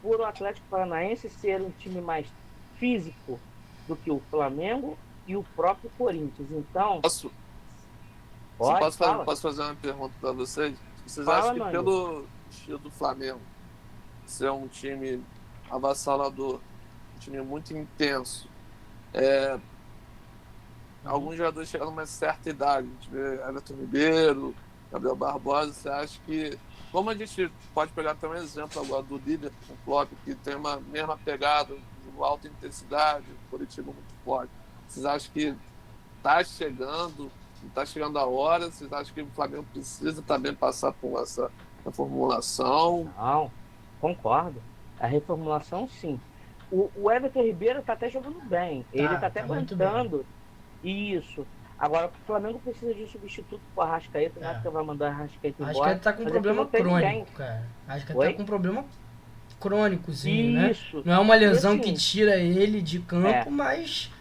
[SPEAKER 4] por o Atlético Paranaense ser um time mais físico do que o Flamengo e o próprio Corinthians. Então, fala.
[SPEAKER 3] Posso fazer uma pergunta para vocês? Vocês
[SPEAKER 4] Fala,
[SPEAKER 3] acham que
[SPEAKER 4] mano.
[SPEAKER 3] pelo estilo do Flamengo ser um time avassalador, um time muito intenso, alguns jogadores chegando a uma certa idade, a gente vê Everton Ribeiro, Gabriel Barbosa, você acha que, como a gente pode pegar também um exemplo agora do líder, o Klopp, que tem uma mesma pegada, de alta intensidade, coletivo muito forte, vocês acham que está chegando a hora? Vocês acham que o Flamengo precisa também passar por essa reformulação?
[SPEAKER 4] Não, concordo. A reformulação, sim. O Everton Ribeiro está até jogando bem. Ele está até
[SPEAKER 1] muito
[SPEAKER 4] aguentando. Isso. Agora, o Flamengo precisa de um substituto para o Arrascaeta. Não é porque vai mandar o Arrascaeta embora.
[SPEAKER 1] Acho que ele tá com um
[SPEAKER 4] mas
[SPEAKER 1] problema
[SPEAKER 4] não tem
[SPEAKER 1] crônico,
[SPEAKER 4] ninguém.
[SPEAKER 1] cara. Acho que ele
[SPEAKER 4] Oi?
[SPEAKER 1] tá com um problema crônicozinho,
[SPEAKER 4] Isso.
[SPEAKER 1] né? Não é uma lesão
[SPEAKER 4] E assim,
[SPEAKER 1] que tira ele de campo, mas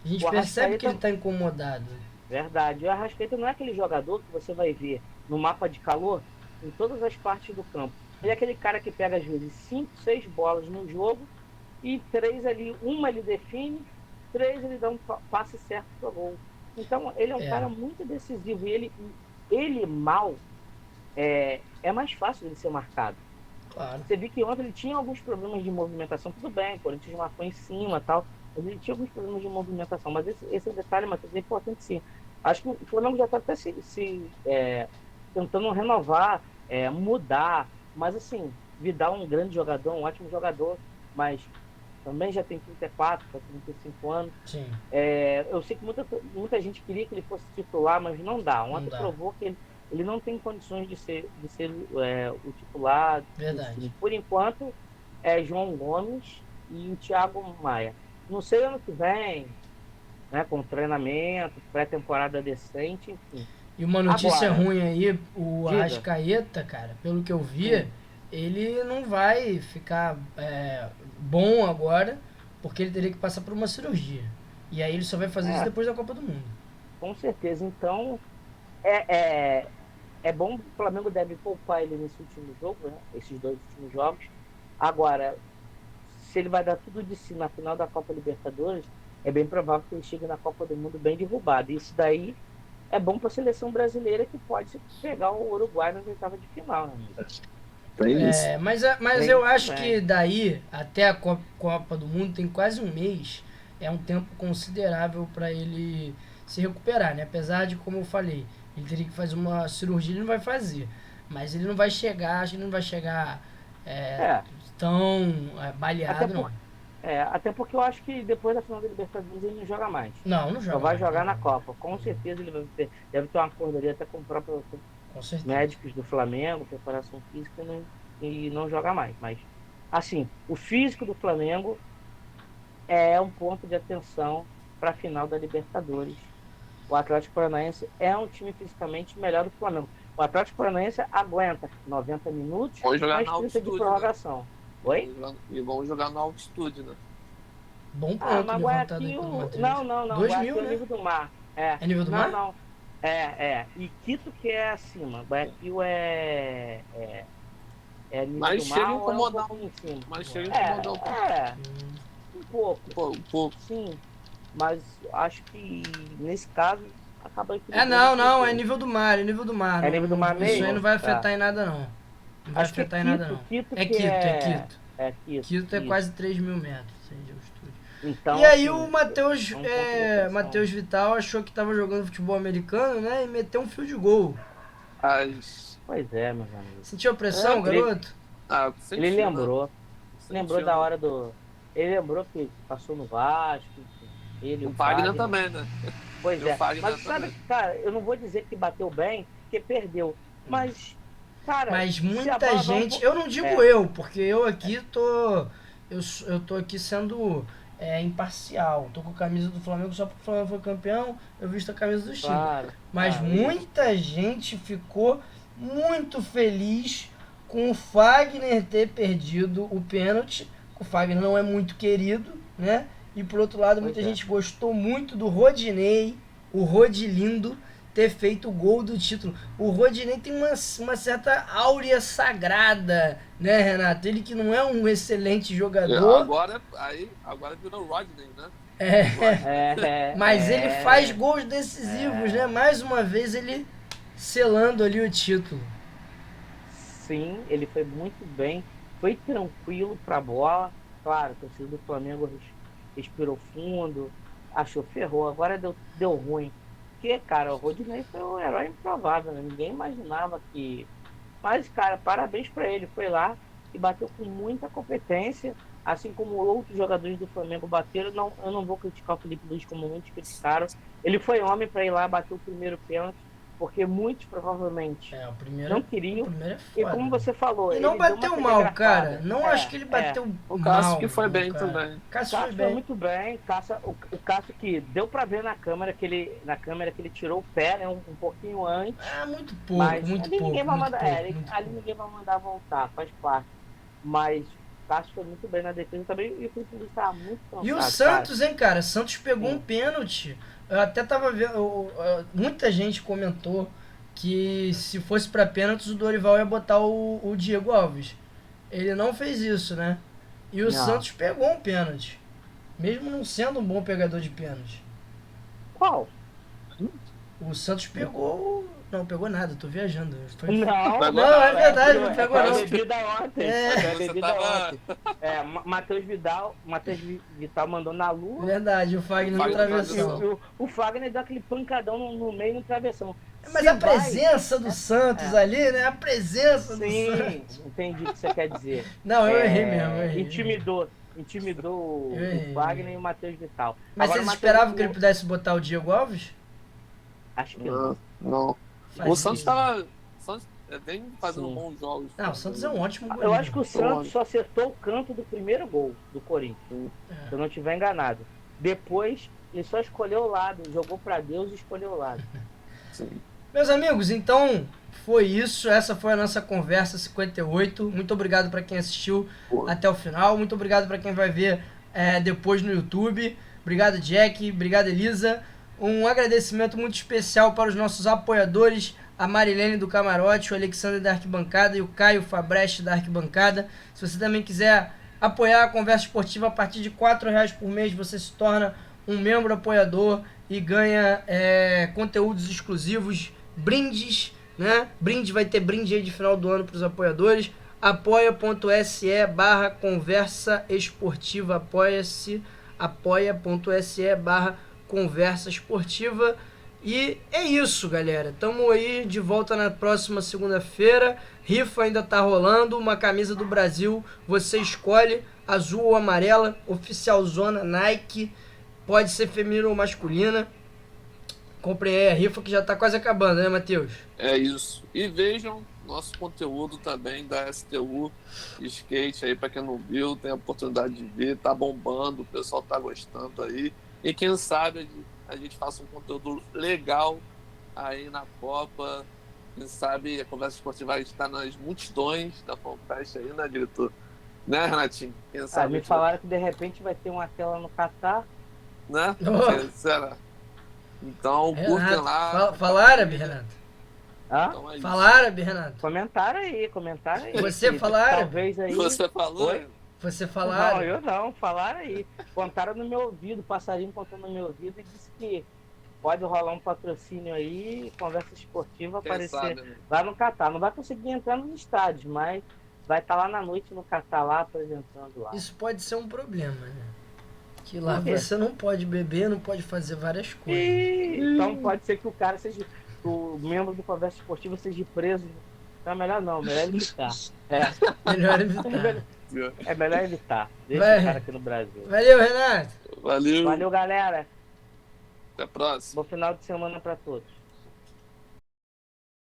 [SPEAKER 1] a gente
[SPEAKER 4] O
[SPEAKER 1] percebe que
[SPEAKER 4] Arrascaeta-
[SPEAKER 1] ele tá incomodado.
[SPEAKER 4] Verdade. O Arrascaeta não é aquele jogador que você vai ver no mapa de calor em todas as partes do campo. Ele é aquele cara que pega, às vezes, 5, 6 bolas no jogo e 3 ali, uma ele define, 3 ele dá um passe certo para gol. Então, ele é um cara muito decisivo. E ele mal, é mais fácil ele ser marcado.
[SPEAKER 1] Claro.
[SPEAKER 4] Você viu que ontem ele tinha alguns problemas de movimentação. Tudo bem, o Corinthians marcou em cima e tal. Mas ele tinha alguns problemas de movimentação. Mas esse detalhe, Matheus, é importante sim. Acho que o Flamengo já está até tentando renovar, mudar. Mas assim, Vidal é um grande jogador, um ótimo jogador. Mas também já tem 34, 35 anos.
[SPEAKER 1] Sim.
[SPEAKER 4] Eu sei que muita gente queria que ele fosse titular, mas não dá. Ontem
[SPEAKER 1] dá.
[SPEAKER 4] provou que ele não tem condições de ser o titular.
[SPEAKER 1] Verdade.
[SPEAKER 4] Do time. Por enquanto, é João Gomes e o Thiago Maia. Não sei ano que vem, né, com treinamento, pré-temporada decente, enfim.
[SPEAKER 1] E uma notícia
[SPEAKER 4] Agora,
[SPEAKER 1] ruim aí, o
[SPEAKER 4] diga.
[SPEAKER 1] Arrascaeta, cara, pelo que eu vi, ele não vai ficar bom agora, porque ele teria que passar por uma cirurgia. E aí ele só vai fazer isso depois da Copa do Mundo.
[SPEAKER 4] Com certeza. Então, é bom, o Flamengo deve poupar ele nesse último jogo, né? Esses 2 últimos jogos. Agora, se ele vai dar tudo de si na final da Copa Libertadores, é bem provável que ele chegue na Copa do Mundo bem derrubado. Isso daí é bom para a seleção brasileira, que pode pegar o Uruguai nas oitavas de final, né, amigo?
[SPEAKER 1] Mas eu acho que daí até a Copa do Mundo tem quase um mês. É um tempo considerável para ele se recuperar, né? Apesar de, como eu falei, ele teria que fazer uma cirurgia, ele não vai fazer. Mas ele não vai chegar, acho que ele não vai chegar tão baleado, não.
[SPEAKER 4] Até porque eu acho que depois da final da Libertadores ele não joga mais.
[SPEAKER 1] Não joga.
[SPEAKER 4] Só vai
[SPEAKER 1] mais,
[SPEAKER 4] jogar na Copa. Com certeza ele deve ter uma acordaria até com os próprios médicos do Flamengo, preparação física, e não joga mais. Mas, assim, o físico do Flamengo é um ponto de atenção para a final da Libertadores. O Atlético Paranaense é um time fisicamente melhor do que o Flamengo. O Atlético Paranaense aguenta 90 minutos, mais 30 de prorrogação. Né? Oi?
[SPEAKER 3] E vão jogar na altitude, né?
[SPEAKER 1] Bom ponto
[SPEAKER 4] mas Guayaquil... Não.
[SPEAKER 1] 2000,
[SPEAKER 4] Guayaquil
[SPEAKER 1] né?
[SPEAKER 4] É nível do mar.
[SPEAKER 1] É nível do mar?
[SPEAKER 4] Não. E Quito que é acima. Guayaquil é nível
[SPEAKER 3] Mas
[SPEAKER 4] do mar.
[SPEAKER 3] chega a incomodar
[SPEAKER 4] em cima.
[SPEAKER 3] Mas chega a incomodar
[SPEAKER 4] um pouco.
[SPEAKER 3] Um pouco.
[SPEAKER 4] Sim. Mas acho que nesse caso acaba aqui.
[SPEAKER 1] É nível do mar, É nível do mar
[SPEAKER 4] mesmo?
[SPEAKER 1] Isso aí não vai afetar em nada, não. Não vai afetar em nada, não.
[SPEAKER 4] Quito
[SPEAKER 1] É Quito. Quito é quase 3 mil metros de altitude.
[SPEAKER 4] Então,
[SPEAKER 1] e aí
[SPEAKER 4] assim,
[SPEAKER 1] o Matheus Vital achou que tava jogando futebol americano, né? E meteu um fio de gol.
[SPEAKER 4] Pois é, meus amigos.
[SPEAKER 1] Sentiu a pressão, garoto?
[SPEAKER 4] Ele lembrou. Lembrou da hora do... Ele lembrou que passou no Vasco. Ele,
[SPEAKER 3] O Fagner também, né?
[SPEAKER 4] Pois
[SPEAKER 3] E o
[SPEAKER 4] é.
[SPEAKER 3] Fagner
[SPEAKER 4] Mas sabe,
[SPEAKER 3] também.
[SPEAKER 4] cara, eu não vou dizer que bateu bem, porque perdeu. Mas, cara,
[SPEAKER 1] Mas
[SPEAKER 4] se a
[SPEAKER 1] muita
[SPEAKER 4] bola
[SPEAKER 1] gente,
[SPEAKER 4] não...
[SPEAKER 1] eu não digo
[SPEAKER 4] É.
[SPEAKER 1] eu, porque eu aqui tô. Eu tô aqui sendo imparcial. Tô com a camisa do Flamengo só porque o Flamengo foi campeão, eu visto a camisa do time.
[SPEAKER 4] Claro.
[SPEAKER 1] Mas
[SPEAKER 4] claro,
[SPEAKER 1] muita gente ficou muito feliz com o Fagner ter perdido o pênalti. O Fagner não é muito querido, né? E por outro lado,
[SPEAKER 4] Pois
[SPEAKER 1] muita
[SPEAKER 4] é.
[SPEAKER 1] gente gostou muito do Rodinei, o Rodilindo, ter feito o gol do título. O Rodinei tem uma certa áurea sagrada, né, Renato? Ele que não é um excelente jogador,
[SPEAKER 3] Agora virou Rodney, né?
[SPEAKER 1] é,
[SPEAKER 3] Rodney.
[SPEAKER 1] mas ele faz gols decisivos, né? Mais uma vez ele selando ali o título.
[SPEAKER 4] Sim, ele foi muito bem, foi tranquilo pra bola. Claro, o torcedor do Flamengo respirou fundo, achou ferrou, agora deu ruim. Porque, cara, o Rodinei foi um herói improvável, né? Ninguém imaginava que. Mas, cara, parabéns pra ele, foi lá e bateu com muita competência, assim como outros jogadores do Flamengo bateram. Não, eu não vou criticar o Felipe Luiz como muitos criticaram. Ele foi homem pra ir lá bater o primeiro pênalti, porque muitos provavelmente
[SPEAKER 1] O primeiro,
[SPEAKER 4] não
[SPEAKER 1] o
[SPEAKER 4] queriam.
[SPEAKER 1] primeiro é
[SPEAKER 4] E
[SPEAKER 1] foda.
[SPEAKER 4] como você falou,
[SPEAKER 1] E não
[SPEAKER 4] ele deu
[SPEAKER 1] bateu
[SPEAKER 4] uma
[SPEAKER 1] mal,
[SPEAKER 4] telegrafada.
[SPEAKER 1] cara. Não acho que ele bateu
[SPEAKER 3] O
[SPEAKER 1] mal.
[SPEAKER 3] Cássio que foi
[SPEAKER 1] não,
[SPEAKER 3] bem
[SPEAKER 1] cara.
[SPEAKER 3] também.
[SPEAKER 1] Cássio foi
[SPEAKER 4] Cássio foi
[SPEAKER 1] bem.
[SPEAKER 4] muito bem. O Cássio que deu pra ver na câmera que ele tirou o pé, né, um pouquinho antes.
[SPEAKER 1] Muito pouco,
[SPEAKER 4] Mas
[SPEAKER 1] muito
[SPEAKER 4] ali
[SPEAKER 1] pouco.
[SPEAKER 4] ninguém vai
[SPEAKER 1] muito
[SPEAKER 4] mandar,
[SPEAKER 1] pouco,
[SPEAKER 4] ali,
[SPEAKER 1] muito
[SPEAKER 4] ali
[SPEAKER 1] pouco.
[SPEAKER 4] ninguém vai mandar voltar, faz parte. Mas o Cássio foi muito bem na defesa também e o Felipe Luiz estava muito cansado.
[SPEAKER 1] E o
[SPEAKER 4] cara.
[SPEAKER 1] Santos, hein, cara? Santos pegou
[SPEAKER 4] Sim.
[SPEAKER 1] um pênalti. Eu até tava vendo. Muita gente comentou que se fosse pra pênaltis o Dorival ia botar o Diego Alves. Ele não fez isso, né? E o
[SPEAKER 4] Não.
[SPEAKER 1] Santos pegou um pênalti. Mesmo não sendo um bom pegador de pênalti.
[SPEAKER 4] Qual?
[SPEAKER 1] O Santos pegou. Não, pegou nada, tô viajando. Foi...
[SPEAKER 4] Não,
[SPEAKER 1] Não, é verdade, não pegou
[SPEAKER 4] Foi a
[SPEAKER 1] não.
[SPEAKER 4] bebida ontem.
[SPEAKER 1] É.
[SPEAKER 4] Foi a
[SPEAKER 3] Você
[SPEAKER 4] bebida
[SPEAKER 3] tava-
[SPEAKER 4] ontem. Matheus Vital mandou na lua.
[SPEAKER 1] Verdade, o Fagner no
[SPEAKER 3] Fagner no
[SPEAKER 1] travessão.
[SPEAKER 3] travessão.
[SPEAKER 4] O Fagner deu aquele pancadão no meio no travessão.
[SPEAKER 1] Mas
[SPEAKER 4] Se
[SPEAKER 1] a
[SPEAKER 4] vai-
[SPEAKER 1] presença do Santos ali, né? A presença do
[SPEAKER 4] Sim,
[SPEAKER 1] Santos.
[SPEAKER 4] entendi o que você quer dizer.
[SPEAKER 1] Não, eu errei mesmo, eu errei.
[SPEAKER 4] Intimidou
[SPEAKER 1] Eu errei.
[SPEAKER 4] o Wagner e o Matheus Vital.
[SPEAKER 1] Mas
[SPEAKER 4] Agora,
[SPEAKER 1] vocês
[SPEAKER 4] o Matheus
[SPEAKER 1] esperavam que ele
[SPEAKER 4] Vital-
[SPEAKER 1] pudesse botar o Diego Alves?
[SPEAKER 4] Acho que não.
[SPEAKER 3] Não.
[SPEAKER 1] Faz
[SPEAKER 3] O Santos
[SPEAKER 1] isso.
[SPEAKER 3] tava. O Santos vem fazendo
[SPEAKER 4] Sim.
[SPEAKER 3] bons jogos.
[SPEAKER 1] Não, o Santos é um ótimo goleiro.
[SPEAKER 4] Eu acho que o Santos só acertou o canto do primeiro gol do Corinthians,
[SPEAKER 1] É.
[SPEAKER 4] se eu não estiver enganado. Depois, ele só escolheu o lado, jogou pra Deus e escolheu o lado.
[SPEAKER 3] Sim.
[SPEAKER 1] Meus amigos, então foi isso. Essa foi a nossa conversa 58. Muito obrigado para quem assistiu até o final. Muito obrigado para quem vai ver depois no YouTube. Obrigado, Jack. Obrigado, Elisa. Um agradecimento muito especial para os nossos apoiadores, a Marilene do Camarote, o Alexandre da Arquibancada e o Caio Fabrecht da Arquibancada. Se você também quiser apoiar a Conversa Esportiva a partir de R$ 4,00 por mês, você se torna um membro apoiador e ganha conteúdos exclusivos, brindes, né? Vai ter brinde aí de final do ano para os apoiadores. apoia.se/conversa esportiva, apoia.se/conversa esportiva. E é isso, galera. Tamo aí de volta na próxima segunda-feira. Rifa ainda tá rolando. Uma camisa do Brasil. Você escolhe azul ou amarela. Oficial Zona Nike. Pode ser feminina ou masculina. Comprem aí a rifa que já tá quase acabando, né, Matheus?
[SPEAKER 3] É isso. E vejam nosso conteúdo também da STU Skate aí, para quem não viu, tem a oportunidade de ver, tá bombando, o pessoal tá gostando aí. E quem sabe a gente faça um conteúdo legal aí na Copa. Quem sabe a Conversa Esportiva vai estar nas multidões da FanFest aí, né, diretor? Né, Renatinho? Quem sabe?
[SPEAKER 4] Me falaram que de repente vai ter uma tela no Catar.
[SPEAKER 3] Né?
[SPEAKER 1] Oh.
[SPEAKER 3] Será? Então, curtem
[SPEAKER 1] Renato,
[SPEAKER 3] lá.
[SPEAKER 1] fala árabe, Renato.
[SPEAKER 4] Hã?
[SPEAKER 3] Então é isso.
[SPEAKER 1] Fala árabe, Renato.
[SPEAKER 4] Comentaram aí.
[SPEAKER 1] Você fala árabe?
[SPEAKER 4] Talvez aí.
[SPEAKER 3] Você falou?
[SPEAKER 4] Oi?
[SPEAKER 1] Você fala
[SPEAKER 4] Não,
[SPEAKER 1] árabe?
[SPEAKER 4] eu não, falaram aí. Contaram no meu ouvido, o passarinho contou no meu ouvido e disse que pode rolar um patrocínio aí, Conversa Esportiva
[SPEAKER 3] Quem
[SPEAKER 4] aparecer
[SPEAKER 3] sabe, né?
[SPEAKER 4] lá no Catar. Não vai conseguir entrar nos estádios, mas vai estar lá na noite no Catar, lá apresentando lá.
[SPEAKER 1] Isso pode ser um problema, né? Que lá
[SPEAKER 4] Por quê?
[SPEAKER 1] você não pode beber, não pode fazer várias coisas.
[SPEAKER 4] Então pode ser que o cara seja, o membro do Conversa Esportiva seja preso. Então é melhor não, melhor evitar.
[SPEAKER 1] Melhor evitar.
[SPEAKER 4] É melhor evitar. Deixa
[SPEAKER 1] Vai.
[SPEAKER 4] o cara aqui no Brasil.
[SPEAKER 1] Valeu, Renato.
[SPEAKER 3] Valeu.
[SPEAKER 4] Valeu, galera.
[SPEAKER 3] Até a próxima.
[SPEAKER 4] Bom final de semana para todos.